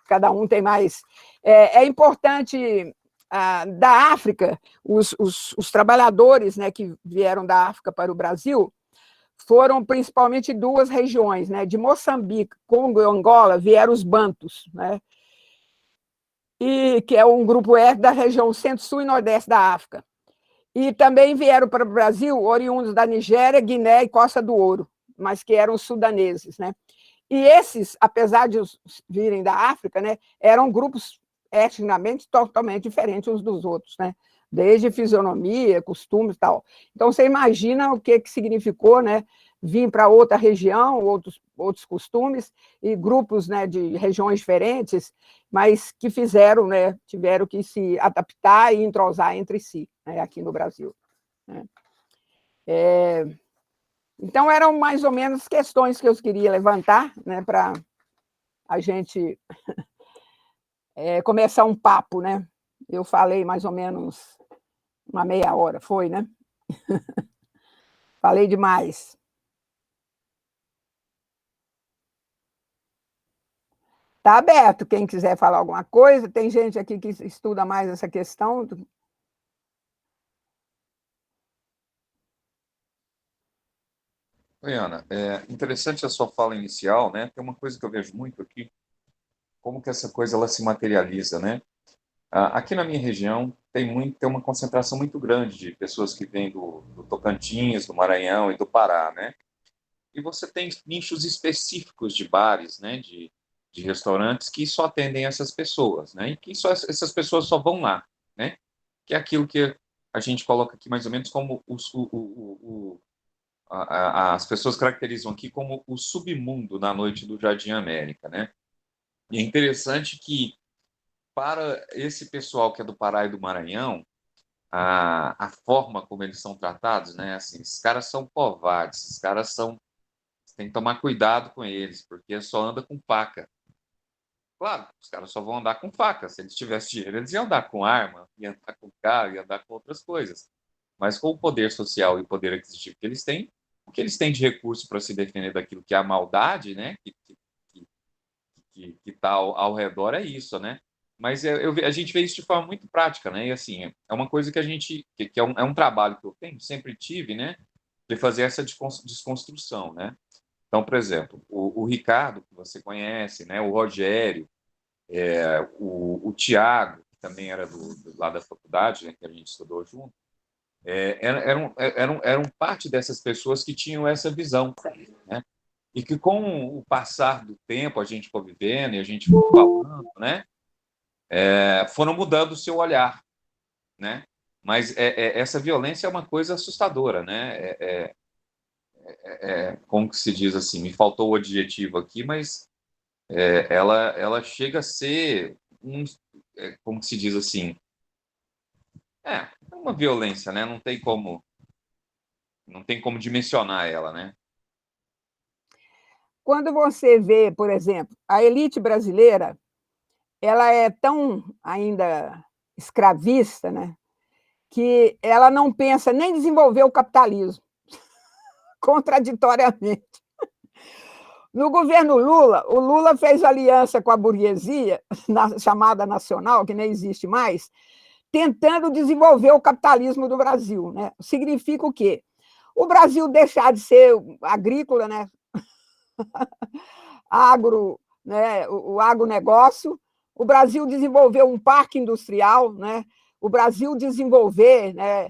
cada um tem mais. É importante da África, os trabalhadores, né, que vieram da África para o Brasil foram principalmente duas regiões, né, de Moçambique, Congo e Angola, vieram os bantus, né, e que é um grupo étnico da região centro-sul e nordeste da África. E também vieram para o Brasil oriundos da Nigéria, Guiné e Costa do Ouro, mas que eram sudaneses, né? E esses, apesar de virem da África, né, eram grupos etnicamente totalmente diferentes uns dos outros, né? Desde fisionomia, costumes e tal. Então, você imagina o que significou, né, vir para outra região, outros costumes, e grupos, né, de regiões diferentes, mas que fizeram, né, tiveram que se adaptar e entrosar entre si, né, aqui no Brasil. Né? Então, eram mais ou menos questões que eu queria levantar, né, para a gente começar um papo, né? Eu falei mais ou menos uma meia hora, foi, né? Falei demais. Está aberto, quem quiser falar alguma coisa. Tem gente aqui que estuda mais essa questão. Oi, Ana, interessante a sua fala inicial, né? Tem uma coisa que eu vejo muito aqui, como que essa coisa ela se materializa, né? Aqui na minha região tem uma concentração muito grande de pessoas que vêm do Tocantins, do Maranhão e do Pará, né? E você tem nichos específicos de bares, né? De restaurantes que só atendem essas pessoas, né? E que essas pessoas só vão lá, né? Que é aquilo que a gente coloca aqui mais ou menos como as pessoas caracterizam aqui como o submundo na noite do Jardim América, né? E é interessante que, para esse pessoal que é do Pará e do Maranhão, a forma como eles são tratados, né? Assim, esses caras são covardes, esses caras são. Você tem que tomar cuidado com eles, porque só anda com faca. Claro, os caras só vão andar com faca. Se eles tivessem dinheiro, eles iam andar com arma, iam andar com carro, iam andar com outras coisas. Mas com o poder social e o poder aquisitivo que eles têm, o que eles têm de recurso para se defender daquilo que é a maldade, né? Que está ao redor é isso, né? Mas a gente vê isso de forma muito prática, né? E assim, é uma coisa que a gente, que é um trabalho que eu tenho, sempre tive, né? De fazer essa desconstrução, né? Então, por exemplo, o Ricardo, que você conhece, né? O Rogério, o Tiago, que também era lá da faculdade, né? Que a gente estudou junto, eram parte dessas pessoas que tinham essa visão, né? E que com o passar do tempo, a gente foi vivendo e a gente foi falando, né? Foram mudando o seu olhar, né? Mas essa violência é uma coisa assustadora, né? Como que se diz assim? Me faltou o adjetivo aqui, mas ela chega a ser como que se diz assim? Uma violência, né? Não tem como dimensionar ela, né? Quando você vê, por exemplo, a elite brasileira, ela é tão ainda escravista, né, que ela não pensa nem em desenvolver o capitalismo, contraditoriamente. No governo Lula, o Lula fez aliança com a burguesia, chamada nacional, que nem existe mais, tentando desenvolver o capitalismo do Brasil. Né? Significa o quê? O Brasil deixar de ser agrícola, né? Agro, né? O agronegócio, o Brasil desenvolver um parque industrial, né? O Brasil desenvolver, né,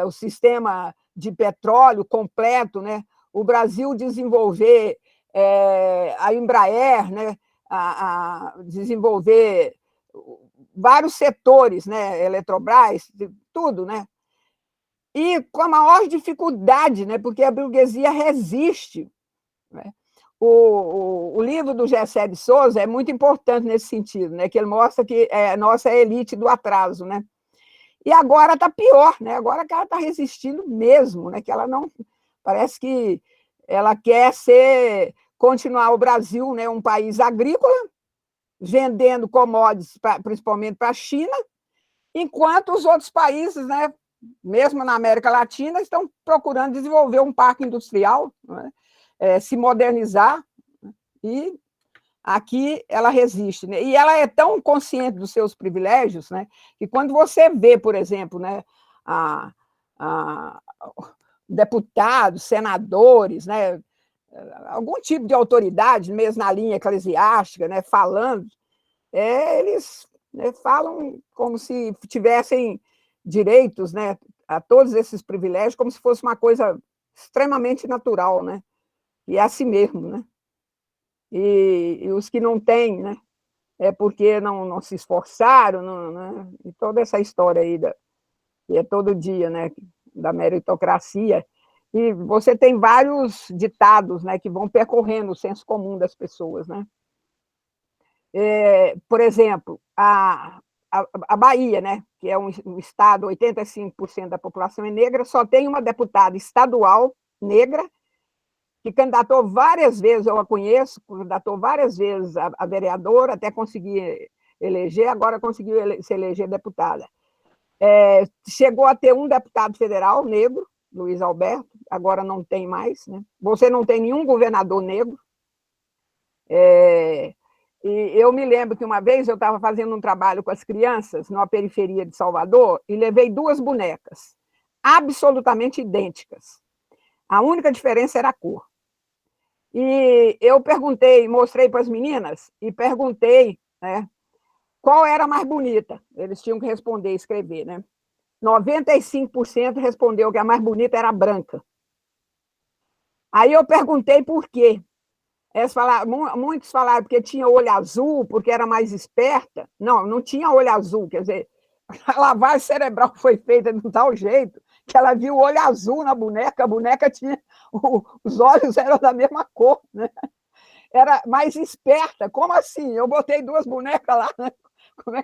o sistema de petróleo completo, né? O Brasil desenvolver a Embraer, né? Desenvolver vários setores, né? Eletrobras, tudo, né? E com a maior dificuldade, né? Porque a burguesia resiste. Né? O livro do Gessé de Souza é muito importante nesse sentido, né? Que ele mostra que a nossa elite do atraso, né? E agora está pior, né? Agora que ela está resistindo mesmo, né? Que ela não parece que ela quer continuar o Brasil, né? Um país agrícola, vendendo commodities principalmente para a China, enquanto os outros países, né? Mesmo na América Latina, estão procurando desenvolver um parque industrial, né? Se modernizar, e aqui ela resiste, né? E ela é tão consciente dos seus privilégios, né, que quando você vê, por exemplo, né, a, a deputados, senadores, né, algum tipo de autoridade, mesmo na linha eclesiástica, né, falando, eles, né, falam como se tivessem direitos, né, a todos esses privilégios, como se fosse uma coisa extremamente natural, né? E é assim mesmo, né? E os que não têm, né? É porque não se esforçaram, não, né? E toda essa história aí, que é todo dia, né? Da meritocracia. E você tem vários ditados, né? Que vão percorrendo o senso comum das pessoas, né? Por exemplo, a Bahia, né, que é um estado, 85% da população é negra, só tem uma deputada estadual negra, que candidatou várias vezes, eu a conheço, candidatou várias vezes a vereadora, até conseguir eleger, agora conseguiu se eleger deputada. Chegou a ter um deputado federal negro, Luiz Alberto, agora não tem mais, né? Você não tem nenhum governador negro. E eu me lembro que uma vez eu estava fazendo um trabalho com as crianças numa periferia de Salvador e levei duas bonecas, absolutamente idênticas. A única diferença era a cor. E eu perguntei, mostrei para as meninas e perguntei, né, qual era a mais bonita. Eles tinham que responder, escrever, né? 95% respondeu que a mais bonita era a branca. Aí eu perguntei por quê. Muitos falaram porque tinha olho azul, porque era mais esperta. Não, não tinha olho azul, quer dizer, a lavagem cerebral foi feita de um tal jeito que ela viu o olho azul na boneca, a boneca tinha, os olhos eram da mesma cor, né? Era mais esperta. Como assim? Eu botei duas bonecas lá, né? Como é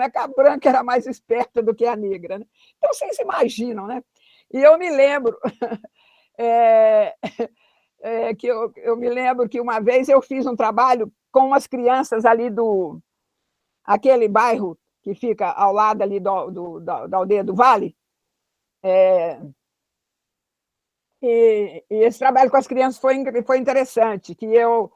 que a branca era mais esperta do que a negra, né? Então vocês imaginam, né? E eu me lembro é, que eu me lembro que uma vez eu fiz um trabalho com umas crianças ali do aquele bairro que fica ao lado ali da aldeia do Vale. E esse trabalho com as crianças foi interessante, que eu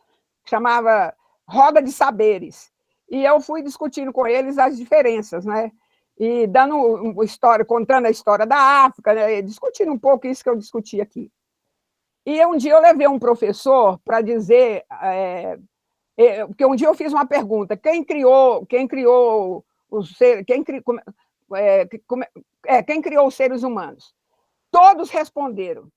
chamava Roda de Saberes. E eu fui discutindo com eles as diferenças, né? E dando uma história, contando a história da África, né? Discutindo um pouco isso que eu discuti aqui. E um dia eu levei um professor para dizer, porque um dia eu fiz uma pergunta: quem criou os seres, quem criou os seres humanos? Todos responderam: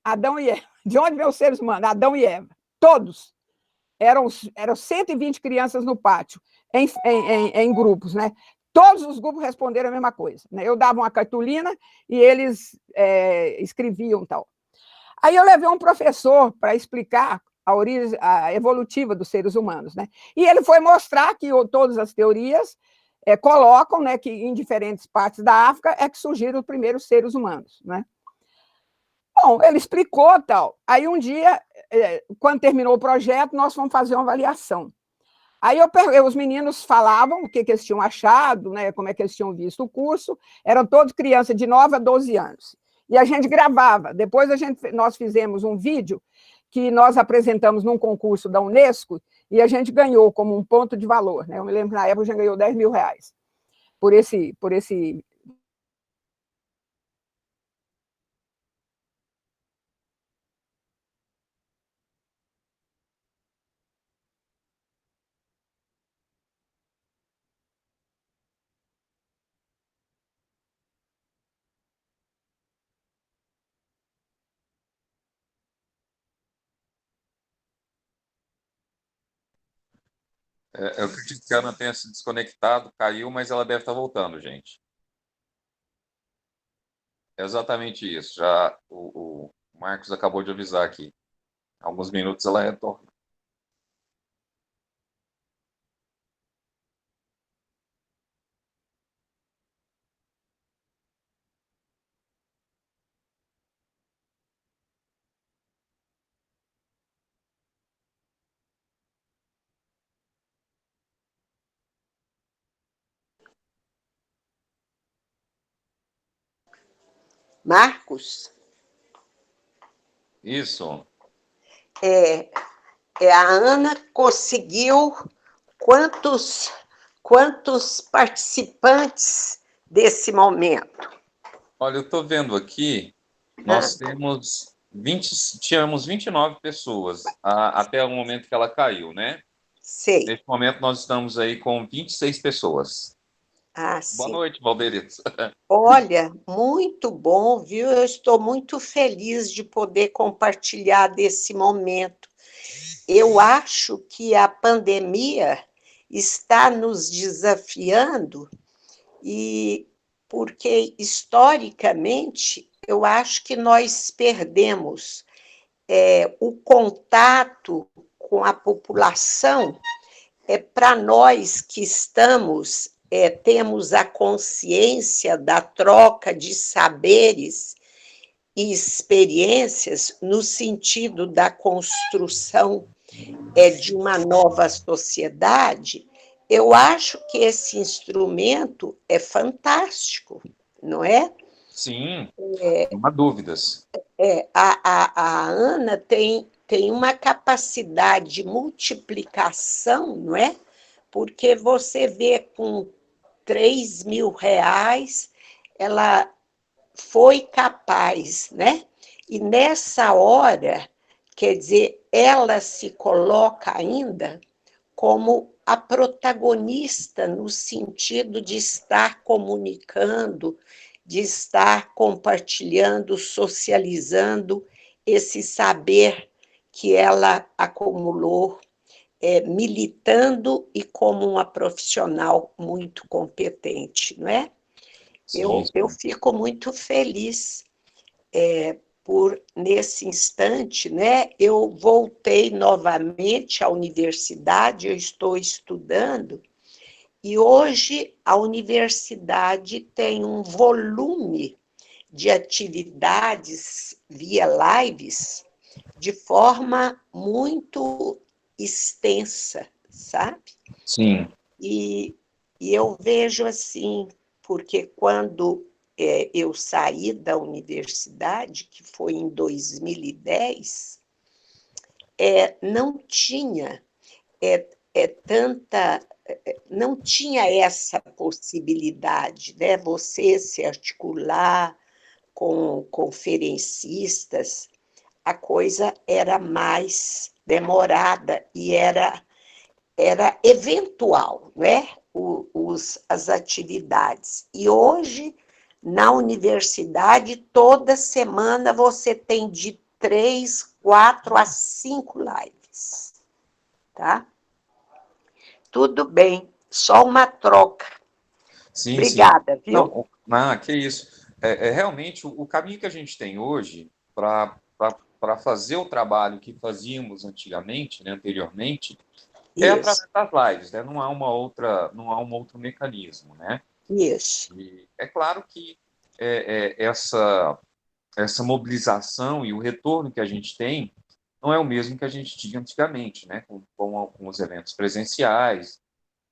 Adão e Eva. De onde vem os seres humanos? Adão e Eva. Todos. Eram 120 crianças no pátio, em grupos, né? Todos os grupos responderam a mesma coisa, né? Eu dava uma cartolina e eles escreviam tal. Aí eu levei um professor para explicar a origem a evolutiva dos seres humanos, né? E ele foi mostrar que todas as teorias colocam, né, que em diferentes partes da África é que surgiram os primeiros seres humanos, né? Bom, ele explicou tal. Aí um dia, quando terminou o projeto, nós fomos fazer uma avaliação. Aí os meninos falavam o que eles tinham achado, né, como é que eles tinham visto o curso. Eram todos crianças de 9 a 12 anos. E a gente gravava. Depois nós fizemos um vídeo que nós apresentamos num concurso da Unesco e a gente ganhou como um ponto de valor, né? Eu me lembro que na época a gente ganhou R$ 10.000 por esse. Eu acredito que a Ana tenha se desconectado, caiu, mas ela deve estar voltando, gente. É exatamente isso. Já o Marcos acabou de avisar aqui. Alguns minutos ela retorna. Marcos, Isso. A Ana conseguiu quantos participantes desse momento? Olha, eu estou vendo aqui, nós tínhamos 29 pessoas até o momento que ela caiu, né? Sei. Neste momento, nós estamos aí com 26 pessoas. Boa Sim. noite, Valderito. Olha, muito bom, viu? Eu estou muito feliz de poder compartilhar desse momento. Eu acho que a pandemia está nos desafiando e porque historicamente eu acho que nós perdemos o contato com a população. Para nós que temos a consciência da troca de saberes e experiências no sentido da construção de uma nova sociedade, eu acho que esse instrumento é fantástico, não é? Sim, não há dúvidas. A Ana tem uma capacidade de multiplicação, não é? Porque você vê com R$ 3.000, ela foi capaz, né? E nessa hora, quer dizer, ela se coloca ainda como a protagonista no sentido de estar comunicando, de estar compartilhando, socializando esse saber que ela acumulou, militando e como uma profissional muito competente, não é? Sim, Eu fico muito feliz por, nesse instante, né? Eu voltei novamente à universidade, eu estou estudando, e hoje a universidade tem um volume de atividades via lives de forma muito extensa, sabe? sim, E eu vejo assim, porque quando eu saí da universidade, que foi em 2010, não tinha tanta. Não tinha essa possibilidade, né? Você se articular com conferencistas, a coisa era mais demorada e era eventual, né? As atividades. E hoje, na universidade, toda semana você tem de 3, 4 a 5 lives, tá? Tudo bem, só uma troca. sim. Obrigada, viu? Não, que isso. Realmente o caminho que a gente tem hoje para fazer o trabalho que fazíamos antigamente, né, anteriormente, Isso, através das lives, né? Não há um outro mecanismo, né? isso. E é claro que essa mobilização e o retorno que a gente tem não é o mesmo que a gente tinha antigamente, né? Com os eventos presenciais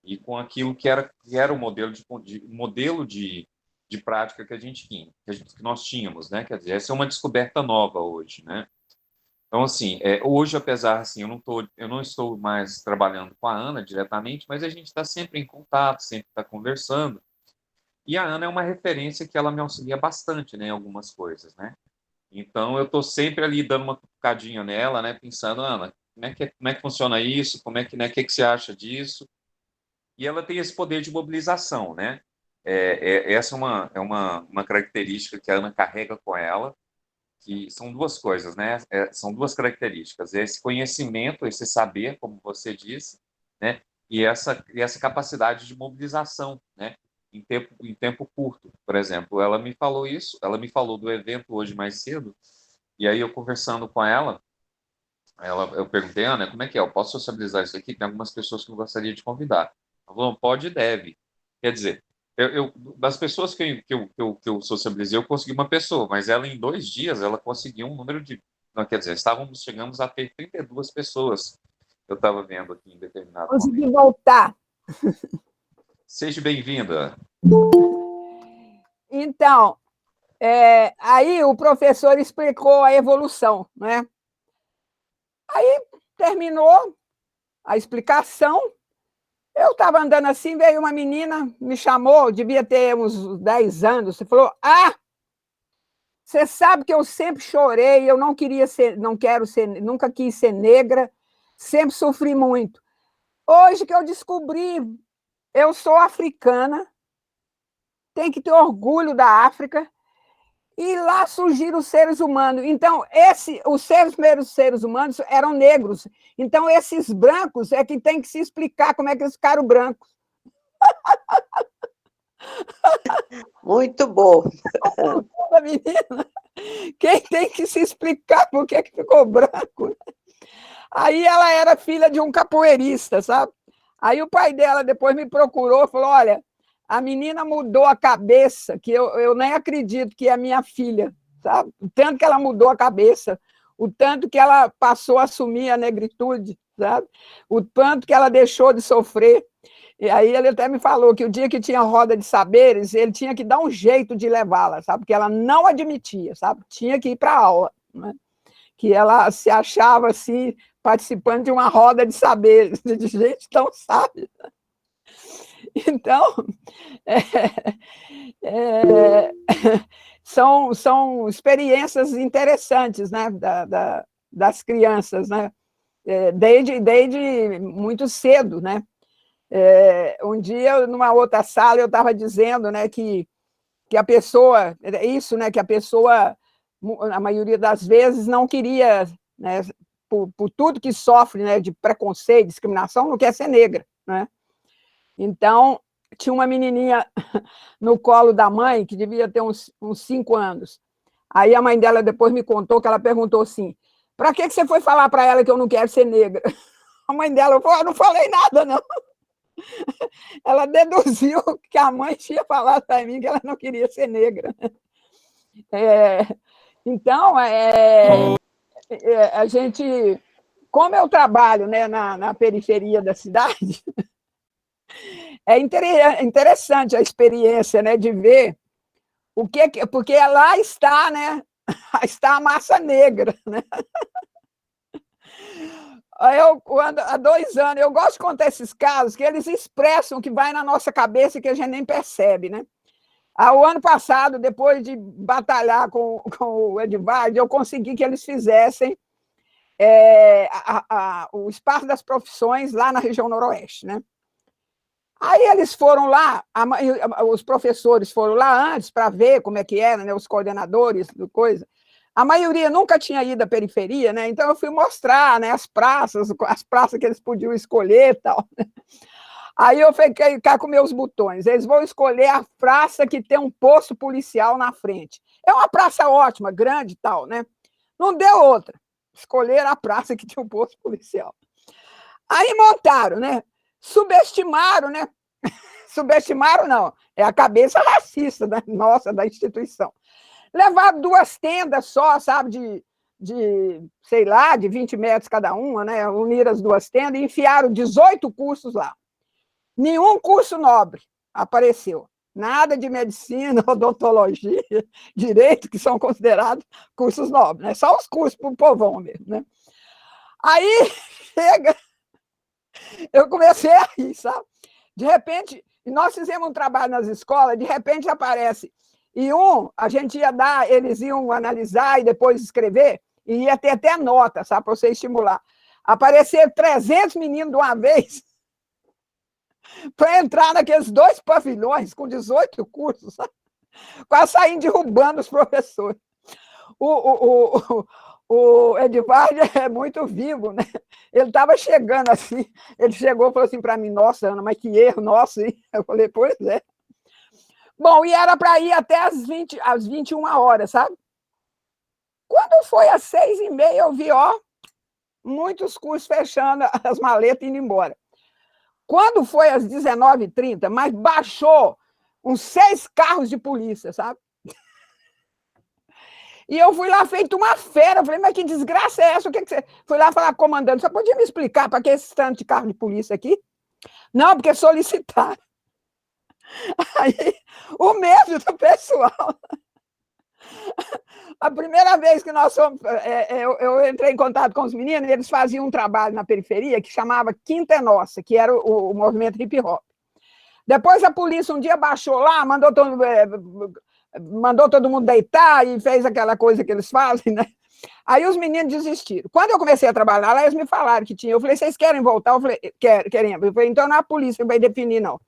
e com aquilo que era o modelo de prática que a gente tinha, que nós tínhamos, né? Quer dizer, essa é uma descoberta nova hoje, né? Então, assim, hoje, apesar, assim, eu não estou mais trabalhando com a Ana diretamente, mas a gente está sempre em contato, sempre está conversando. E a Ana é uma referência que ela me auxilia bastante, né, em algumas coisas, né? Então, eu estou sempre ali dando uma cutucadinha nela, né, pensando, Ana, como é que funciona isso? Como é que, né, o que que você acha disso? E ela tem esse poder de mobilização, né? Essa é uma característica que a Ana carrega com ela, que são duas coisas, né? São duas características: esse conhecimento, esse saber, como você disse, né? E essa capacidade de mobilização, né? Em tempo curto, por exemplo. Ela me falou isso, ela me falou do evento hoje mais cedo, e aí eu conversando com eu perguntei, Ana, como é que é? Eu posso sociabilizar isso aqui? Tem algumas pessoas que eu gostaria de convidar. Ela falou, pode e deve. Quer dizer, das pessoas que eu sociabilizei, eu consegui uma pessoa, mas ela, em 2 dias, ela conseguiu um número de. Não, quer dizer, chegamos a ter 32 pessoas. Eu estava vendo aqui em determinado Consegui momento. voltar. Seja bem-vinda. Então, aí o professor explicou a evolução, né? Aí terminou a explicação. Eu estava andando assim, veio uma menina, me chamou, devia ter uns 10 anos, você falou: ah, você sabe que eu sempre chorei, eu não queria ser, não quero ser, nunca quis ser negra, sempre sofri muito. Hoje que eu descobri, eu sou africana, tenho que ter orgulho da África, e lá surgiram os seres humanos. Então, os primeiros seres humanos eram negros. Então, esses brancos é que tem que se explicar como é que eles ficaram brancos. Muito bom. Menina, quem tem que se explicar por que ficou branco? Aí ela era filha de um capoeirista, sabe? Aí o pai dela depois me procurou e falou: olha, a menina mudou a cabeça, que eu nem acredito que é minha filha, sabe? O tanto que ela mudou a cabeça, o tanto que ela passou a assumir a negritude, sabe? O tanto que ela deixou de sofrer. E aí ele até me falou que o dia que tinha roda de saberes, ele tinha que dar um jeito de levá-la, sabe? Porque ela não admitia, sabe? Tinha que ir para a aula, né? Que ela se achava assim, participando de uma roda de saberes, de gente tão sábia. Então, são experiências interessantes, né, das crianças, né, desde muito cedo, né. Um dia, numa outra sala, eu estava dizendo, né, que a pessoa, isso, né, que a pessoa, a maioria das vezes, não queria, né, por tudo que sofre, né, de preconceito, discriminação, não quer ser negra, né. Então, tinha uma menininha no colo da mãe, que devia ter uns 5 anos. Aí a mãe dela depois me contou que ela perguntou assim: para que você foi falar para ela que eu não quero ser negra? A mãe dela falou: eu não falei nada, não. Ela deduziu que a mãe tinha falado para mim que ela não queria ser negra. Então, a gente, como eu trabalho, né, na periferia da cidade, é interessante a experiência, né, de ver porque lá está, né, está a massa negra, né? Há 2 anos, eu gosto de contar esses casos, que eles expressam o que vai na nossa cabeça e que a gente nem percebe, né? O ano passado, depois de batalhar com o Edvard, eu consegui que eles fizessem o Espaço das Profissões lá na região noroeste, né? Aí eles foram lá, os professores foram lá antes para ver como é que era, né, os coordenadores do coisa. A maioria nunca tinha ido à periferia, né? Então eu fui mostrar, né, as praças que eles podiam escolher e tal. Aí eu fiquei cá com meus botões. Eles vão escolher a praça que tem um posto policial na frente. É uma praça ótima, grande e tal, né? Não deu outra. Escolheram a praça que tinha um posto policial. Aí montaram, né? Subestimaram, né? Subestimaram, não. É a cabeça racista nossa, da instituição. Levaram 2 tendas só, sabe, sei lá, de 20 metros cada uma, né? Uniram as 2 tendas e enfiaram 18 cursos lá. Nenhum curso nobre apareceu. Nada de medicina, odontologia, direito, que são considerados cursos nobres, né? Só os cursos para o povão mesmo, né? Aí chega, eu comecei a rir, sabe? De repente, nós fizemos um trabalho nas escolas, de repente aparece, e a gente ia dar, eles iam analisar e depois escrever, e ia ter até nota, sabe, para você estimular. Aparecer 300 meninos de uma vez para entrar naqueles 2 pavilhões com 18 cursos, sabe? Quase saindo derrubando os professores. O Edvard é muito vivo, né? Ele estava chegando assim, ele chegou e falou assim para mim: nossa, Ana, mas que erro nosso, hein? Eu falei: pois é. Bom, e era para ir até às 21 horas, sabe? Quando foi às 6h30, eu vi, muitos cursos fechando as maletas e indo embora. Quando foi às 19h30, mas baixou uns 6 carros de polícia, sabe? E eu fui lá feito uma fera. Eu falei: mas que desgraça é essa? O que você... Fui lá falar: comandante, você podia me explicar para que esse tanto de carro de polícia aqui? Não, porque solicitaram. Aí, o medo do pessoal. A primeira vez que nós fomos, eu entrei em contato com os meninos, eles faziam um trabalho na periferia que chamava Quinta é Nossa, que era o movimento hip hop. Depois a polícia um dia baixou lá, mandou todo mundo deitar e fez aquela coisa que eles fazem, né? Aí os meninos desistiram. Quando eu comecei a trabalhar lá, eles me falaram que tinha. Eu falei, vocês querem voltar? Eu falei, queremos. Eu falei, então não é a polícia que vai definir, não.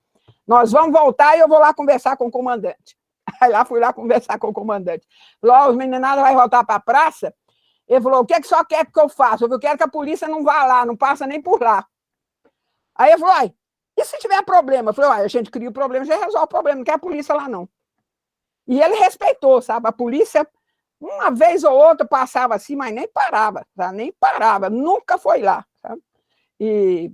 Nós vamos voltar e eu vou lá conversar com o comandante. Aí lá fui lá conversar com o comandante. Falou, os meninados vão voltar para a praça? Ele falou, o que é que só quer que eu faça? Eu quero que a polícia não vá lá, não passa nem por lá. Aí ele falou, ai, e se tiver problema? Eu falei, a gente cria o problema, já resolve o problema, não quer a polícia lá, não. E ele respeitou, sabe? A polícia, uma vez ou outra, passava assim, mas nem parava, tá? Nem parava, nunca foi lá, sabe? E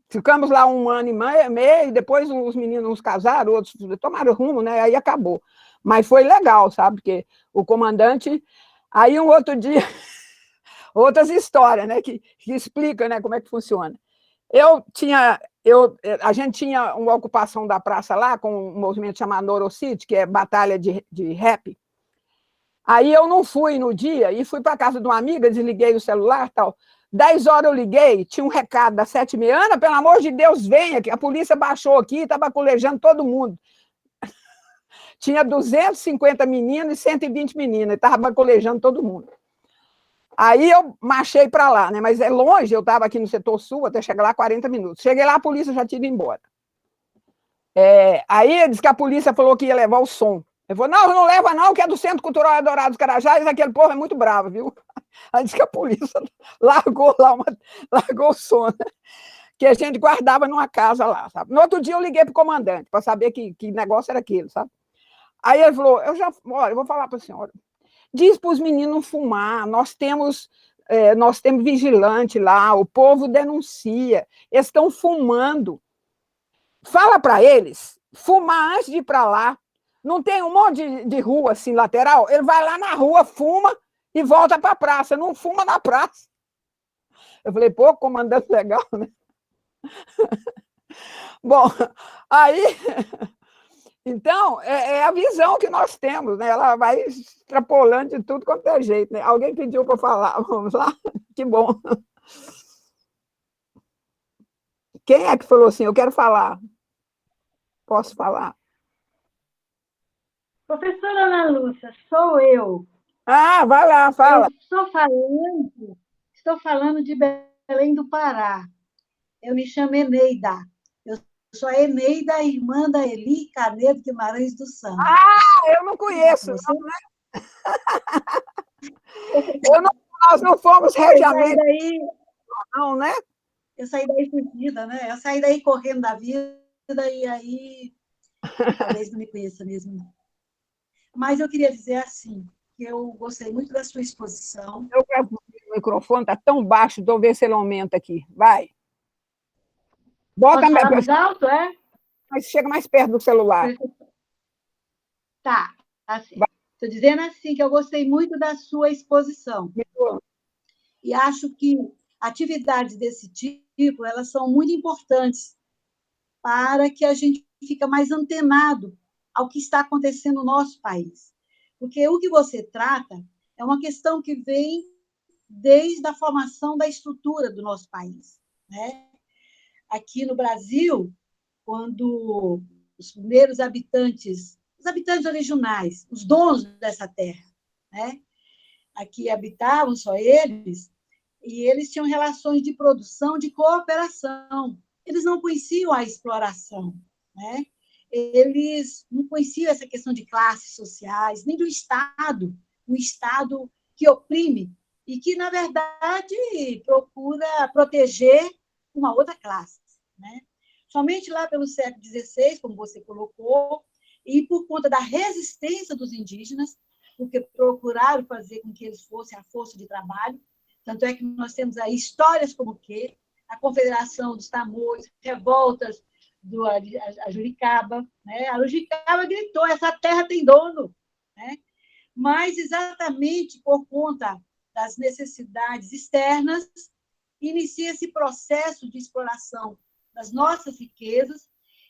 ficamos lá 1 ano e meio, depois os meninos uns casaram, outros tomaram rumo, né? Aí acabou. Mas foi legal, sabe? Porque o comandante... Aí um outro dia, outras histórias, né? Que explicam, né, como é que funciona. A gente tinha uma ocupação da praça lá, com um movimento chamado Norocity, que é batalha de rap. Aí eu não fui no dia, e fui para a casa de uma amiga, desliguei o celular e tal. 10 horas eu liguei, tinha um recado da 7h30, Ana, pelo amor de Deus, venha, que a polícia baixou aqui, estava colejando todo mundo. Tinha 250 meninos e 120 meninas, estava colejando todo mundo. Aí eu marchei para lá, né? Mas é longe, eu estava aqui no setor sul, até chegar lá 40 minutos. Cheguei lá, a polícia já tinha ido embora. Aí disse que a polícia falou que ia levar o som. Eu falei, não leva não, que é do Centro Cultural Eldorado dos Carajás, aquele povo é muito bravo, viu? Aí disse que a polícia largou o som, né? Que a gente guardava numa casa lá, sabe? No outro dia eu liguei para o comandante, para saber que negócio era aquele, sabe? Aí ele falou, olha, eu vou falar para a senhora, diz para os meninos não fumar, nós temos vigilante lá, o povo denuncia, eles estão fumando. Fala para eles fumar antes de ir para lá. Não tem um monte de rua assim, lateral? Ele vai lá na rua, fuma e volta para a praça, não fuma na praça. Eu falei, pô, comandante legal, né? Bom, aí... Então, é a visão que nós temos, né? Ela vai extrapolando de tudo quanto é jeito, né? Alguém pediu para falar, vamos lá? Que bom. Quem é que falou assim, eu quero falar? Posso falar? Professora Ana Lúcia, sou eu. Ah, vai lá, fala. Eu estou falando de Belém do Pará. Eu me chamo Eneida. Eu sou a Eneida, irmã da Eli Canedo Guimarães dos Santos. Ah, eu não conheço, Você... não, né? Nós não fomos regiamente, não, né? Eu saí daí fugida, né? Eu saí daí correndo da vida e aí talvez não me conheça mesmo. Mas eu queria dizer assim, que eu gostei muito da sua exposição. O microfone está tão baixo, estou vendo se ele aumenta aqui. Vai. Bota Posso falar mais alto, é? Mas chega mais perto do celular. Tá, assim. Estou dizendo assim, que eu gostei muito da sua exposição. E acho que atividades desse tipo, elas são muito importantes para que a gente fique mais antenado ao que está acontecendo no nosso país. Porque o que você trata é uma questão que vem desde a formação da estrutura do nosso país, né? Aqui no Brasil, quando os primeiros habitantes, os habitantes originais, os donos dessa terra, né? Aqui habitavam só eles, e eles tinham relações de produção, de cooperação. Eles não conheciam a exploração, né? Eles não conheciam essa questão de classes sociais, nem do Estado, um Estado que oprime e que, na verdade, procura proteger uma outra classe, né? Somente lá pelo século XVI, como você colocou, e por conta da resistência dos indígenas, porque procuraram fazer com que eles fossem a força de trabalho. Tanto é que nós temos aí histórias como que a Confederação dos Tamoios, revoltas do Juricaba, né? A Juricaba gritou, essa terra tem dono, né? Mas exatamente por conta das necessidades externas, inicia esse processo de exploração das nossas riquezas,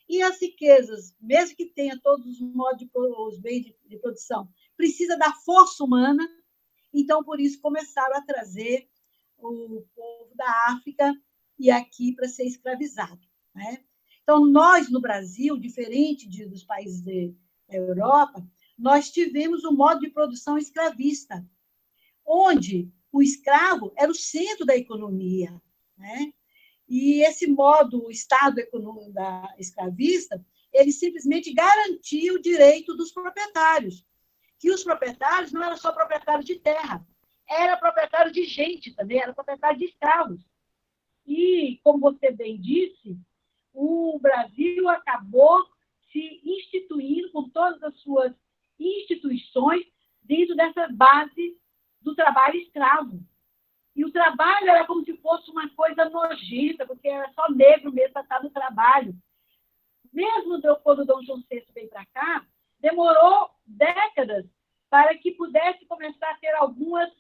e as riquezas, mesmo que tenha todos os modos os meios de produção, precisa da força humana, Então, por isso, começaram a trazer o povo da África e aqui para ser escravizado, né? Então, nós, no Brasil, diferente dos países da Europa, nós tivemos um modo de produção escravista, onde o escravo era o centro da economia, né? E esse modo, o Estado da escravista, ele simplesmente garantia o direito dos proprietários, que os proprietários não eram só proprietários de terra, era proprietário de gente também, era proprietário de escravos. E, como você bem disse, o Brasil acabou se instituindo com todas as suas instituições dentro dessa base do trabalho escravo. E o trabalho era como se fosse uma coisa nojenta, porque era só negro mesmo para estar no trabalho. Mesmo quando o Dom João VI veio para cá, demorou décadas para que pudesse começar a ter algumas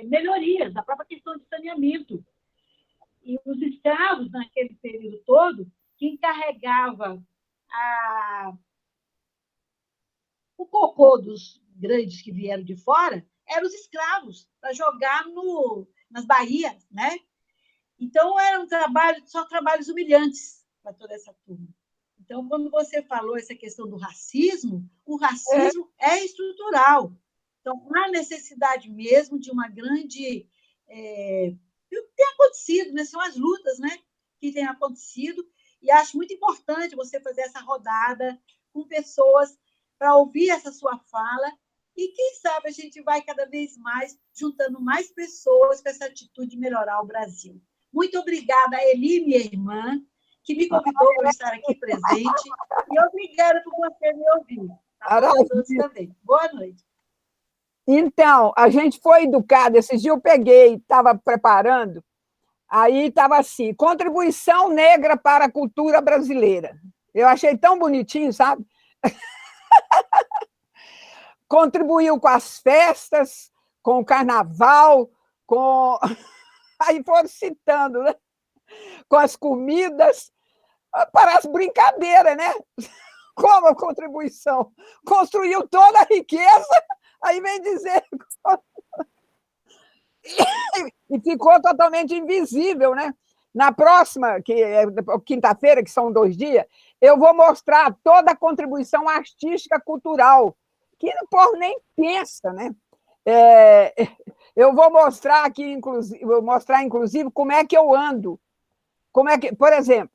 melhorias, a própria questão de saneamento. E os escravos, naquele período todo, que encarregava o cocô dos grandes que vieram de fora, eram os escravos, para jogar nas baías, né? Então, eram só trabalhos humilhantes para toda essa turma. Então, quando você falou essa questão do racismo, o racismo é estrutural. Então, há necessidade mesmo de uma grande... tem acontecido, né? São as lutas, né, que têm acontecido, e acho muito importante você fazer essa rodada com pessoas para ouvir essa sua fala, e quem sabe a gente vai cada vez mais juntando mais pessoas com essa atitude de melhorar o Brasil. Muito obrigada, Eli, minha irmã, que me convidou para estar aqui presente, e obrigada por você me ouvir. Tá bom? Todos também. Boa noite. Então, a gente foi educado, esses dias eu peguei, estava preparando, aí estava assim, contribuição negra para a cultura brasileira. Eu achei tão bonitinho, sabe? Contribuiu com as festas, com o carnaval, com... Aí foram citando, né? Com as comidas, para as brincadeiras, né? Como a contribuição? Construiu toda a riqueza, aí vem dizer... E ficou totalmente invisível, né? Na próxima, que é quinta-feira, que são 2 dias, eu vou mostrar toda a contribuição artística cultural, que o povo nem pensa, né? Eu vou mostrar aqui, inclusive, como é que eu ando. Como é que, por exemplo,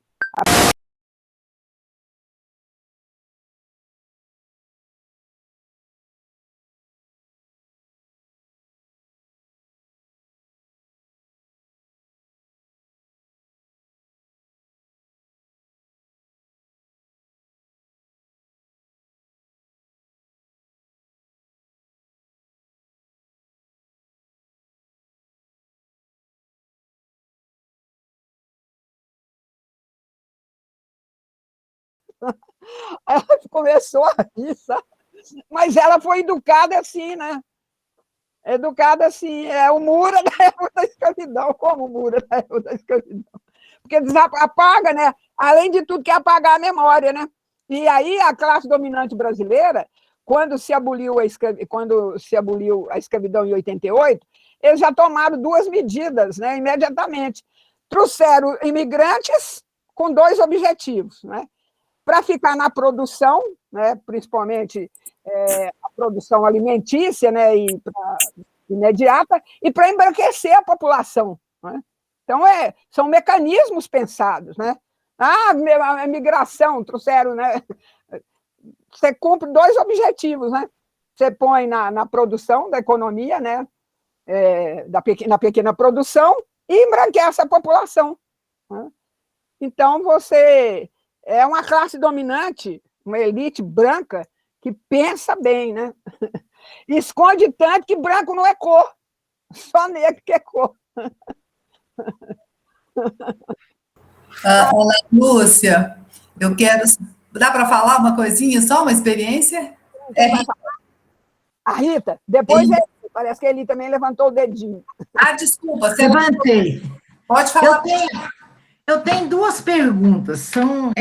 ela começou a rir, sabe? Mas ela foi educada assim, né? Educada assim, o Mura da época da escravidão, como o Mura da época da escravidão. Porque apaga, né? Além de tudo, quer apagar a memória, né? E aí a classe dominante brasileira, quando se aboliu a escravidão em 88, eles já tomaram 2 medidas, né, imediatamente. Trouxeram imigrantes com 2 objetivos, né? Para ficar na produção, né, principalmente a produção alimentícia, né, imediata, e para embranquecer a população, né? Então, são mecanismos pensados, né? A migração, trouxeram, né? Você cumpre 2 objetivos, né? Você põe na produção da economia, né? Na pequena produção, e embranquece a população, né? Então, você é uma classe dominante, uma elite branca, que pensa bem, né? Esconde tanto que branco não é cor, só negro que é cor. Olá, Lúcia, eu quero... Dá para falar uma coisinha, só uma experiência? A Rita, depois parece que ele também levantou o dedinho. Desculpa. Levantei. Pode falar. Eu tenho 2 perguntas, são,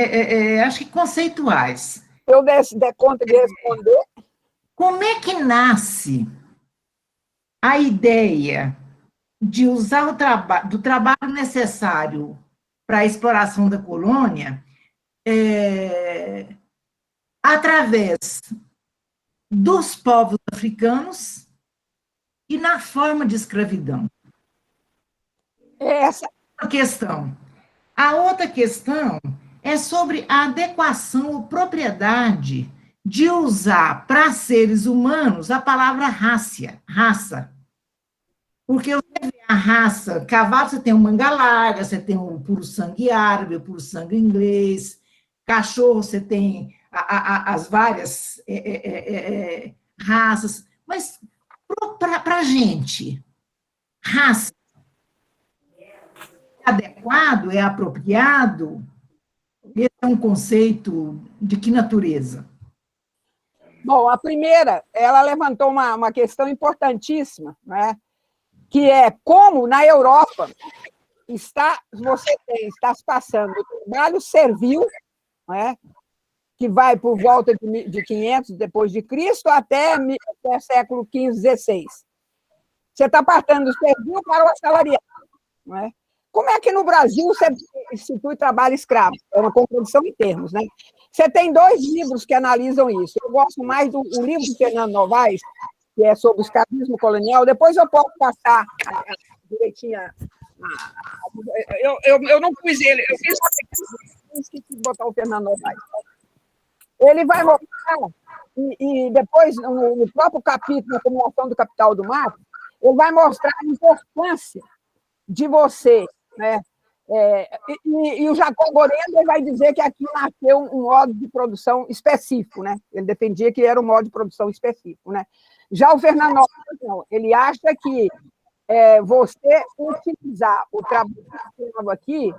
acho que conceituais. Eu der conta de responder. Como é que nasce a ideia de usar do trabalho necessário para a exploração da colônia através dos povos africanos e na forma de escravidão. Essa é uma questão. A outra questão é sobre a adequação ou propriedade de usar para seres humanos a palavra raça. Porque você vê a raça, cavalo, você tem o manga larga, você tem o puro sangue árabe, o puro sangue inglês, cachorro, você tem as várias raças. Mas, para a gente, raça é adequado, é apropriado? Esse é um conceito de que natureza? Bom, a primeira, ela levantou uma questão importantíssima, né? Que é como na Europa está se passando o trabalho servil, né? Que vai por volta de 500 depois de Cristo até século XV, XVI. Você está passando do servil para o assalariado, não é? Como é que no Brasil você institui trabalho escravo? É uma contradição em termos, né? Você tem 2 livros que analisam isso. Eu gosto mais do livro de Fernando Novaes, que é sobre o escravismo colonial. Depois eu posso passar direitinho. Eu não pus ele, eu esqueci de botar o Fernando Novaes. Ele vai mostrar, e depois, no próprio capítulo, na Acumulação do Capital do Mar, ele vai mostrar a importância de você, né? E o Jacob Borenda vai dizer que aqui nasceu um modo de produção específico, né? Ele defendia que era um modo de produção específico, né? Já o Fernando Novaes, não, ele acha que você utilizar o trabalho aqui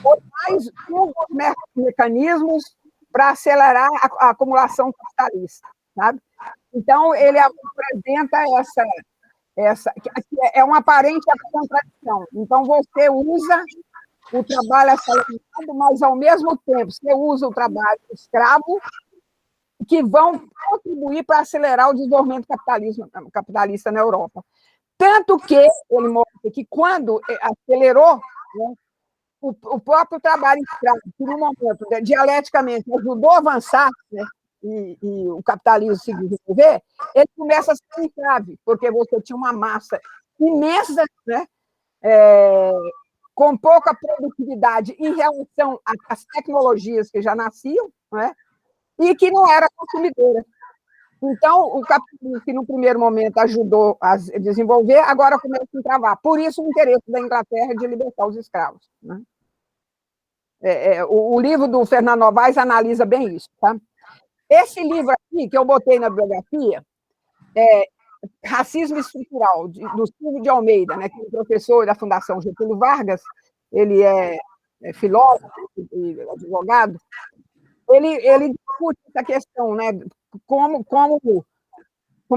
por mais um dos mecanismos para acelerar a acumulação capitalista, sabe? Então, ele apresenta essa que é uma aparente contradição. Então, você usa o trabalho assalariado, mas, ao mesmo tempo, você usa o trabalho escravo, que vão contribuir para acelerar o desenvolvimento capitalista na Europa. Tanto que ele mostra que, quando acelerou, né, o próprio trabalho escravo, que, no momento, dialeticamente, ajudou a avançar, né, e o capitalismo se desenvolver, ele começa a ser entrave, porque você tinha uma massa imensa, né, com pouca produtividade em relação às tecnologias que já nasciam, né, e que não era consumidora. Então, o capitalismo, que no primeiro momento ajudou a desenvolver, agora começa a entravar. Por isso, o interesse da Inglaterra de libertar os escravos, né? O livro do Fernando Novaes analisa bem isso, tá? Esse livro aqui, que eu botei na biografia, Racismo Estrutural, do Silvio de Almeida, né, que é um professor da Fundação Getúlio Vargas, ele é filósofo e advogado, ele discute essa questão, né? Como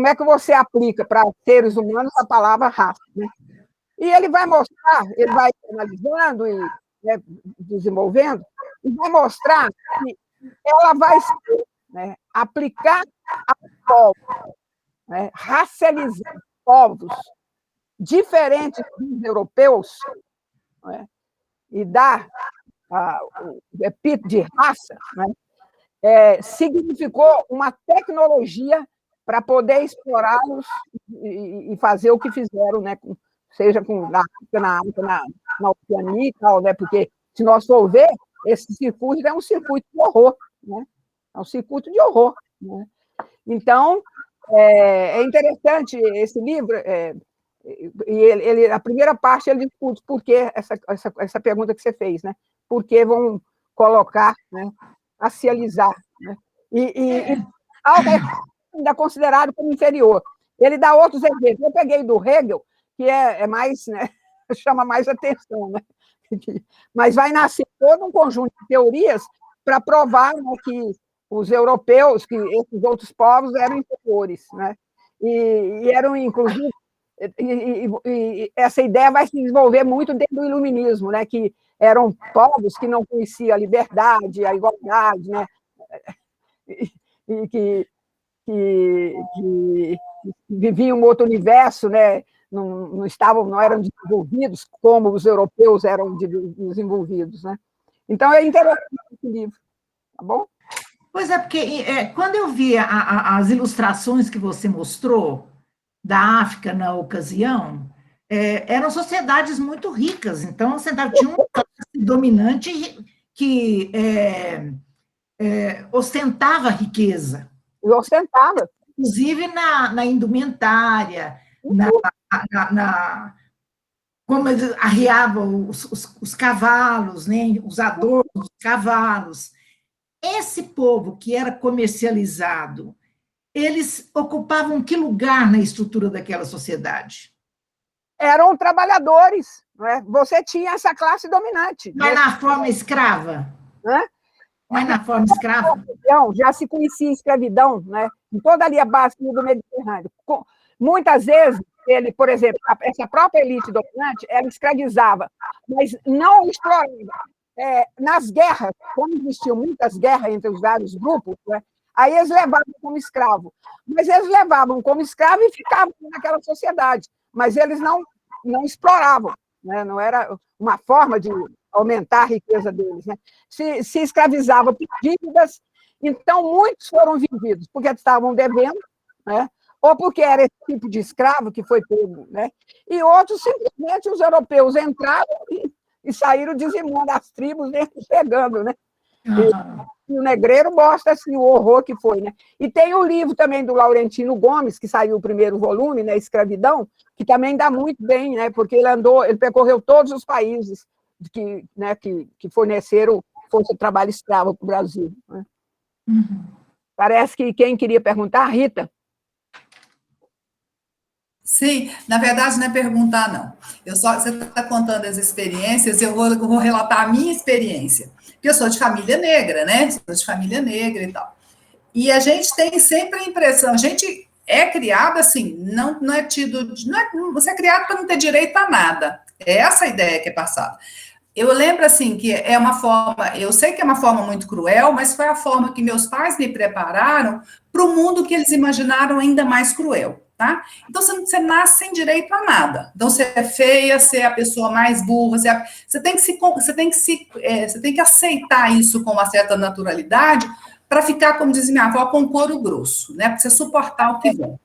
é que você aplica para seres humanos a palavra raça, né? E ele vai mostrar, ele vai analisando e, né, desenvolvendo, e vai mostrar que ela vai ser, né, aplicar a povos, né, racializar povos diferentes dos europeus, né, e dar o epíteto de raça, né, significou uma tecnologia para poder explorá-los e fazer o que fizeram, né, seja na Oceania e tal, né, porque, se nós for ver, esse circuito é um circuito de horror, né, é um circuito de horror, né? Então, é interessante esse livro, e a primeira parte ele discute por que essa pergunta que você fez, né? Por que vão colocar, né, racializar, né? E algo ainda considerado como inferior. Ele dá outros exemplos. Eu peguei do Hegel, que é mais, né, chama mais atenção, né? Mas vai nascer todo um conjunto de teorias para provar, né, que os europeus, que esses outros povos eram inferiores, né? E eram, inclusive, e essa ideia vai se desenvolver muito dentro do iluminismo, né? Que eram povos que não conheciam a liberdade, a igualdade, né? E que viviam um outro universo, né? Não eram desenvolvidos como os europeus eram desenvolvidos, né? Então, é interessante esse livro, tá bom? Pois é, porque quando eu vi as ilustrações que você mostrou da África na ocasião, eram sociedades muito ricas, então você tinha uma classe dominante que ostentava riqueza. E ostentava. Inclusive na indumentária, como eles arriavam os cavalos, né, os adornos dos cavalos. Esse povo que era comercializado, eles ocupavam que lugar na estrutura daquela sociedade? Eram trabalhadores, né? Você tinha essa classe dominante. Mas na forma escrava? Né? Mas na forma escrava? Já se conhecia escravidão, né? Em toda ali a base do Mediterrâneo. Muitas vezes, ele, por exemplo, essa própria elite dominante, ela escravizava, mas não explorava. Nas guerras, como existiam muitas guerras entre os vários grupos, né? Aí eles levavam como escravo. Mas eles levavam como escravo e ficavam naquela sociedade. Mas eles não exploravam, né? Não era uma forma de aumentar a riqueza deles, né? Se escravizava por dívidas, então muitos foram vendidos porque estavam devendo, né? Ou porque era esse tipo de escravo que foi pego, né? E outros, simplesmente, os europeus entraram e saíram dizimando as tribos, pegando, né? E o Negreiro mostra assim, o horror que foi, né? E tem o livro também do Laurentino Gomes, que saiu o primeiro volume, né, Escravidão, que também dá muito bem, né? Porque ele percorreu todos os países que forneceram força de trabalho escrava para o Brasil, né? Parece que quem queria perguntar, Rita. Sim, na verdade não é perguntar, não. Você está contando as experiências, eu vou relatar a minha experiência. Porque eu sou de família negra, né? Sou de família negra e tal. E a gente tem sempre a impressão, a gente é criado assim, não é tido, você é criado para não ter direito a nada. É essa a ideia que é passada. Eu lembro assim que é uma forma, eu sei que é uma forma muito cruel, mas foi a forma que meus pais me prepararam para o mundo que eles imaginaram ainda mais cruel. Tá? Então, você nasce sem direito a nada. Então, você é feia, você é a pessoa mais burra, você tem que aceitar isso com uma certa naturalidade para ficar, como diz minha avó, com couro grosso, né? Para você suportar o que vem.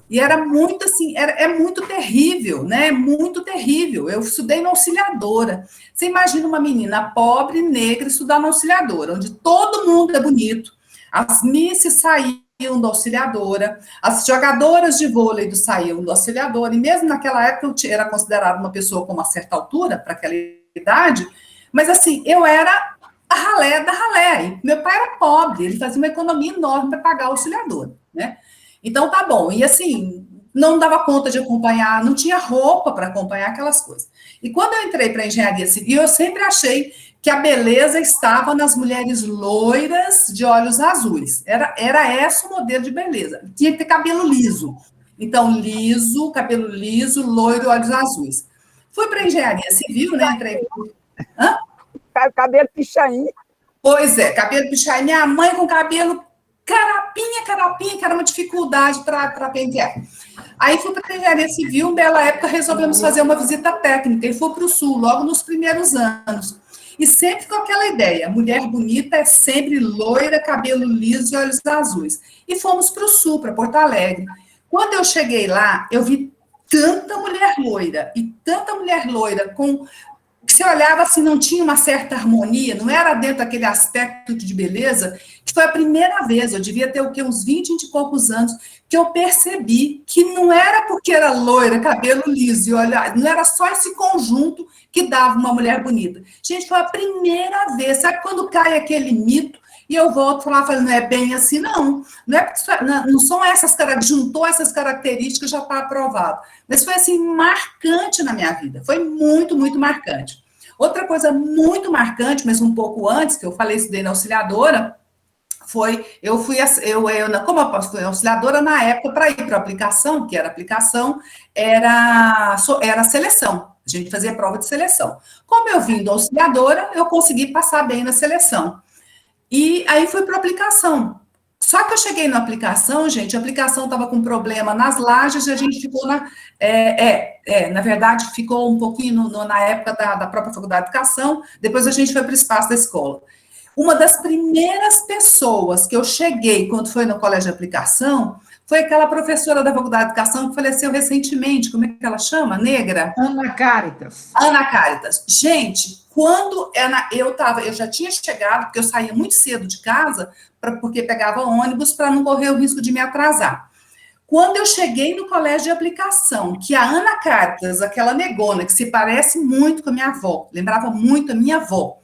E era muito assim, é muito terrível, né? Muito terrível. Eu estudei na Auxiliadora. Você imagina uma menina pobre, negra, estudar na Auxiliadora, onde todo mundo é bonito, as misses saíam da Auxiliadora, as jogadoras de vôlei saíam da Auxiliadora, e mesmo naquela época eu era considerada uma pessoa com uma certa altura, para aquela idade, mas assim, eu era a ralé da ralé, e meu pai era pobre, ele fazia uma economia enorme para pagar a Auxiliadora, né? Então tá bom, e assim, não dava conta de acompanhar, não tinha roupa para acompanhar aquelas coisas. E quando eu entrei para a engenharia civil, eu sempre achei que a beleza estava nas mulheres loiras de olhos azuis. Era esse o modelo de beleza. Tinha que ter cabelo liso. Então, liso, cabelo liso, loiro, olhos azuis. Fui para a engenharia civil, né? Entrei. Hã? Cabelo pichain. Pois é, cabelo pichain. Minha mãe com cabelo carapinha, que era uma dificuldade para pentear. Aí fui para a engenharia civil, bela época, resolvemos fazer uma visita técnica, e fui para o sul, logo nos primeiros anos. E sempre com aquela ideia, mulher bonita é sempre loira, cabelo liso e olhos azuis. E fomos para o sul, para Porto Alegre. Quando eu cheguei lá, eu vi tanta mulher loira, e tanta mulher loira, que você olhava assim, não tinha uma certa harmonia, não era dentro daquele aspecto de beleza, que foi a primeira vez, eu devia ter o quê? Uns 20 e poucos anos, que eu percebi que não era porque era loira, cabelo liso, e olha, não era só esse conjunto que dava uma mulher bonita. Gente, foi a primeira vez, sabe quando cai aquele mito, e eu volto a falar, não é bem assim, não. Não são essas características, juntou essas características, já está aprovado. Mas foi, assim, marcante na minha vida. Foi muito, muito marcante. Outra coisa muito marcante, mas um pouco antes, que eu falei, estudei na Auxiliadora, como eu fui auxiliadora na época, para ir para a aplicação, que era aplicação, era seleção. A gente fazia prova de seleção. Como eu vim da auxiliadora, eu consegui passar bem na seleção. E aí fui para a aplicação. Só que eu cheguei na aplicação, gente, a aplicação estava com problema nas lajes e a gente ficou na verdade, ficou um pouquinho na época da própria faculdade de educação, depois a gente foi para o espaço da escola. Uma das primeiras pessoas que eu cheguei quando foi no colégio de aplicação foi aquela professora da faculdade de educação que faleceu recentemente, como é que ela chama? Negra? Ana Caritas. Ana Caritas. Gente, quando eu já tinha chegado, porque eu saía muito cedo de casa, porque pegava ônibus para não correr o risco de me atrasar. Quando eu cheguei no colégio de aplicação, que a Ana Caritas, aquela negona, que se parece muito com a minha avó, lembrava muito a minha avó,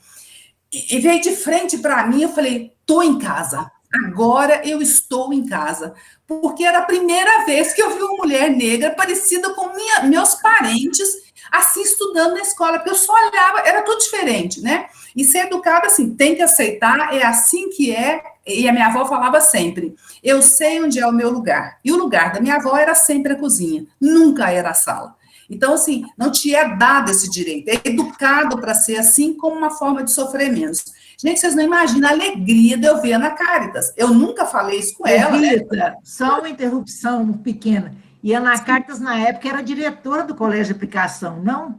e veio de frente para mim, eu falei, estou em casa. Agora eu estou em casa. Porque era a primeira vez que eu vi uma mulher negra parecida com meus parentes, assim, estudando na escola, porque eu só olhava, era tudo diferente, né? E ser educada, assim, tem que aceitar, é assim que é, e a minha avó falava sempre, eu sei onde é o meu lugar. E o lugar da minha avó era sempre a cozinha, nunca era a sala. Então, assim, não te é dado esse direito, é educado para ser assim, como uma forma de sofrer menos. Gente, vocês não imaginam a alegria de eu ver a Ana Caritas. Eu nunca falei isso com ela, Rita, né? só uma interrupção pequena. E a Ana Caritas, na época, era diretora do Colégio de Aplicação, não?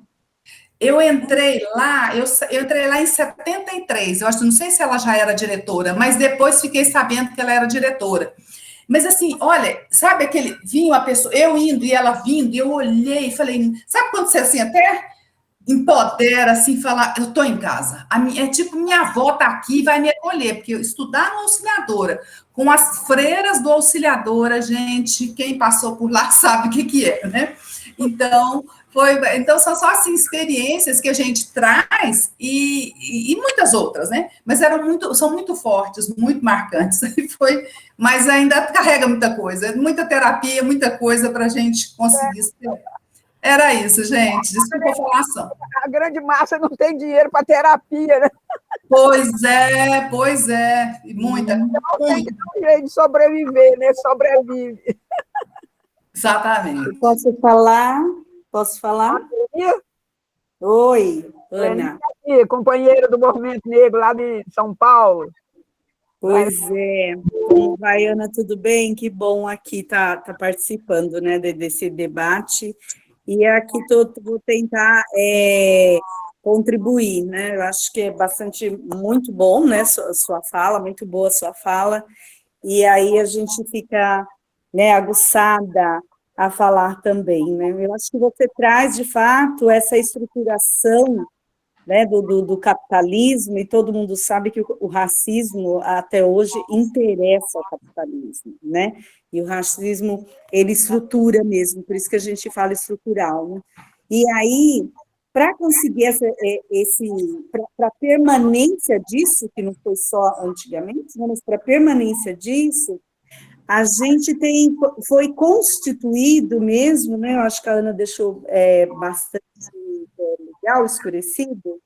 Eu entrei lá em 73, eu acho, não sei se ela já era diretora, mas depois fiquei sabendo que ela era diretora. Mas assim, olha, sabe vinha uma pessoa, eu indo e ela vindo, e eu olhei e falei, sabe quando você assim, até empodera, assim, falar, eu tô em casa. É tipo, minha avó tá aqui e vai me acolher, porque eu estudar na auxiliadora, com as freiras do auxiliadora, gente, quem passou por lá sabe o que é, né? Então são só assim, experiências que a gente traz e muitas outras, né? Mas são muito fortes, muito marcantes. Mas ainda carrega muita coisa, muita terapia, muita coisa para a gente conseguir. Era isso, gente. Desculpa a falação. A grande massa não tem dinheiro para terapia, né? Pois é. E muita. Tem que dar um jeito de sobreviver, né? Sobrevive. Exatamente. Posso falar? Posso falar? Oi, Ana. Companheira do Movimento Negro lá de São Paulo. Pois é. Como vai, Ana? Tudo bem? Que bom aqui tá participando, né, desse debate. E aqui vou tentar contribuir, né? Eu acho que é muito bom, né, sua fala, muito boa sua fala. E aí a gente fica, né, aguçada a falar também, né? Eu acho que você traz, de fato, essa estruturação, né, do capitalismo, e todo mundo sabe que o racismo, até hoje, interessa ao capitalismo, né? E o racismo, ele estrutura mesmo, por isso que a gente fala estrutural, né? E aí, para conseguir para a permanência disso, que não foi só antigamente, né, mas para a permanência disso, a gente foi constituído mesmo, né? Eu acho que a Ana deixou bastante legal, escurecido,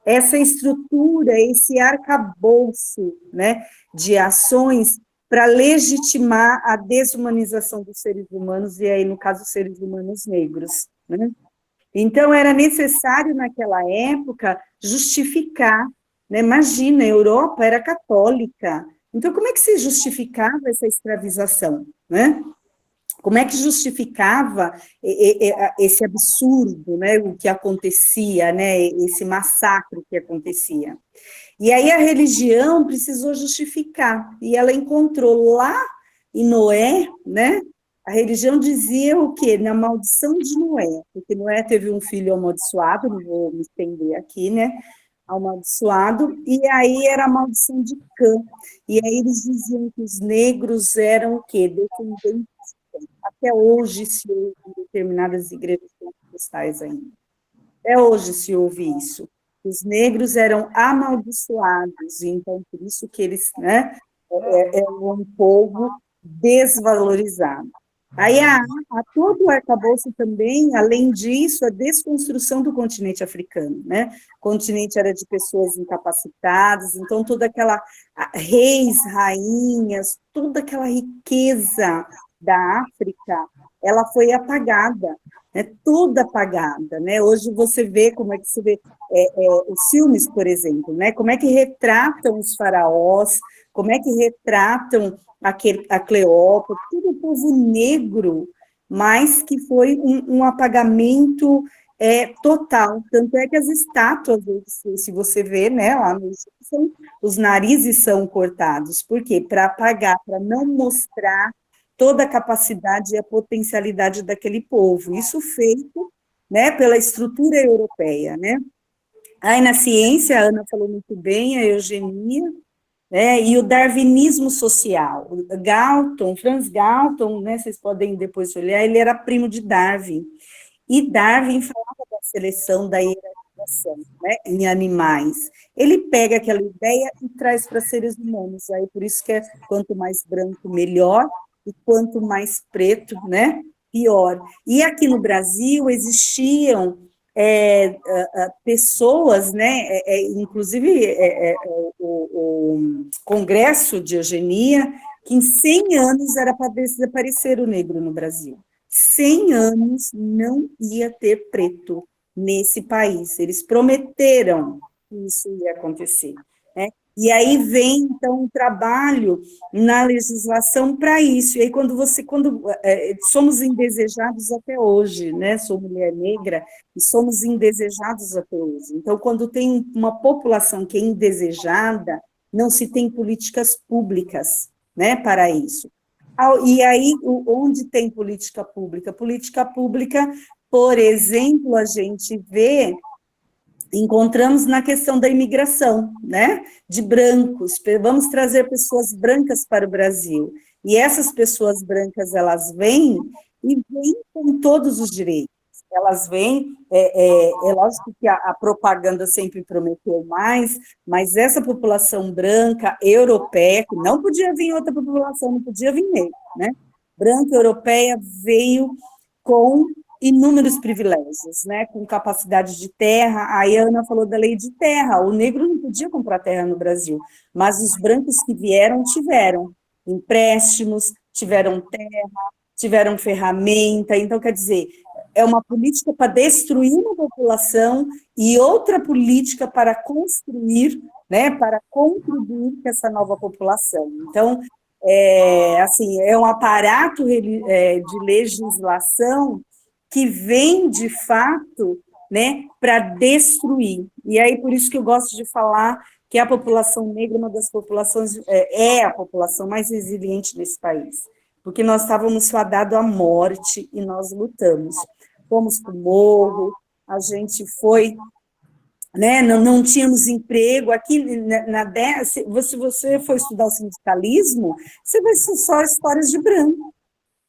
essa estrutura, esse arcabouço, né, de ações para legitimar a desumanização dos seres humanos, e aí, no caso, os seres humanos negros, né? Então, era necessário, naquela época, justificar, né? Imagina, a Europa era católica, então, como é que se justificava essa escravização, né? Como é que justificava esse absurdo, né, o que acontecia, né, esse massacre que acontecia? E aí a religião precisou justificar, e ela encontrou lá em Noé, né, a religião dizia o quê? Na maldição de Noé, porque Noé teve um filho amaldiçoado, não vou me estender aqui, né, amaldiçoado, e aí era a maldição de Cã, e aí eles diziam que os negros eram o quê? Descendentes. Até hoje se ouve em determinadas igrejas pentecostais ainda. Até hoje se ouve isso. Os negros eram amaldiçoados, então por isso que eles, né, eram um povo desvalorizado. Aí todo o arcabouço também, além disso, a desconstrução do continente africano, né? O continente era de pessoas incapacitadas, então toda aquela reis, rainhas, toda aquela riqueza da África, ela foi apagada, né, toda apagada, né? Hoje você vê como é que se vê os filmes, por exemplo, né? Como é que retratam os faraós, como é que retratam a Cleópatra, todo o povo negro, mas que foi um apagamento total. Tanto é que as estátuas, se você ver, né, lá no Egito, os narizes são cortados. Por quê? Para apagar, para não mostrar toda a capacidade e a potencialidade daquele povo. Isso feito, né, pela estrutura europeia, né? Aí, na ciência, a Ana falou muito bem, a eugenia, né, e o darwinismo social. O Galton, Franz Galton, né, vocês podem depois olhar, ele era primo de Darwin. E Darwin falava da seleção, da hierarquização, né, em animais. Ele pega aquela ideia e traz para seres humanos. Aí, por isso que quanto mais branco, melhor, e quanto mais preto, né, pior. E aqui no Brasil existiam pessoas, né, inclusive o Congresso de Eugenia, que em 100 anos era para desaparecer o negro no Brasil. 100 anos não ia ter preto nesse país. Eles prometeram que isso ia acontecer, né? E aí vem, então, um trabalho na legislação para isso. E aí, quando somos indesejados até hoje, né? Sou mulher negra e somos indesejados até hoje. Então, quando tem uma população que é indesejada, não se tem políticas públicas, né, para isso. E aí, onde tem política pública? Política pública, por exemplo, a gente encontramos na questão da imigração, né, de brancos, vamos trazer pessoas brancas para o Brasil, e essas pessoas brancas, elas vêm com todos os direitos, elas vêm, é lógico que a propaganda sempre prometeu mais, mas essa população branca, europeia, que não podia vir outra população, não podia vir negro, né, branca, europeia, veio com inúmeros privilégios, né, com capacidade de terra. Aí a Ana falou da lei de terra, o negro não podia comprar terra no Brasil, mas os brancos que vieram, tiveram empréstimos, tiveram terra, tiveram ferramenta, então, quer dizer, é uma política para destruir uma população e outra política para construir, né, para contribuir com essa nova população. Então, assim, é um aparato de legislação que vem, de fato, né, para destruir. E aí, por isso que eu gosto de falar que a população negra é uma das populações, a população mais resiliente desse país, porque nós estávamos fadados à morte e nós lutamos. Fomos para o morro, a gente foi, né, não tínhamos emprego. Aqui, se você for estudar o sindicalismo, você vai ser só histórias de branco,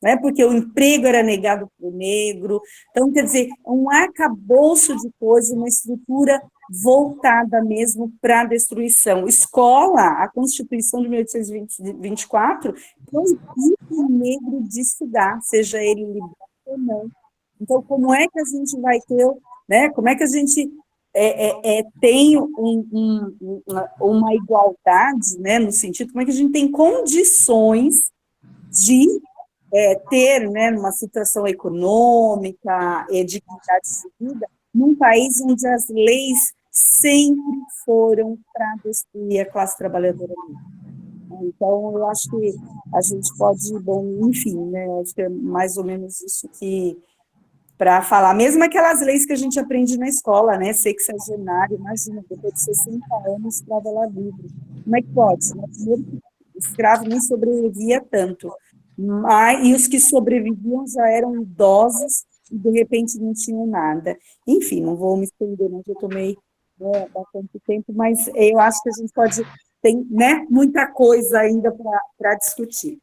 né, porque o emprego era negado para o negro. Então, quer dizer, um arcabouço de coisas, uma estrutura voltada mesmo para a destruição. Escola, a Constituição de 1824, proíbe o negro de estudar, seja ele liberto ou não. Então, como é que a gente vai ter, né, como é que a gente tem uma igualdade, né, no sentido, como é que a gente tem condições de ter, né, numa situação econômica, de qualidade de vida, num país onde as leis sempre foram para destruir a classe trabalhadora negra. Então, eu acho que a gente pode, bom, enfim, né, acho que é mais ou menos isso que, para falar, mesmo aquelas leis que a gente aprende na escola, né, sexagenário, imagina, depois de 60 anos, escravo ela livre. Como é que pode? Né? Primeiro, o escravo nem sobrevivia tanto. E os que sobreviviam já eram idosos e, de repente, não tinham nada. Enfim, não vou me estender, não, eu tomei bastante tempo, mas eu acho que a gente pode ter, né, muita coisa ainda para discutir.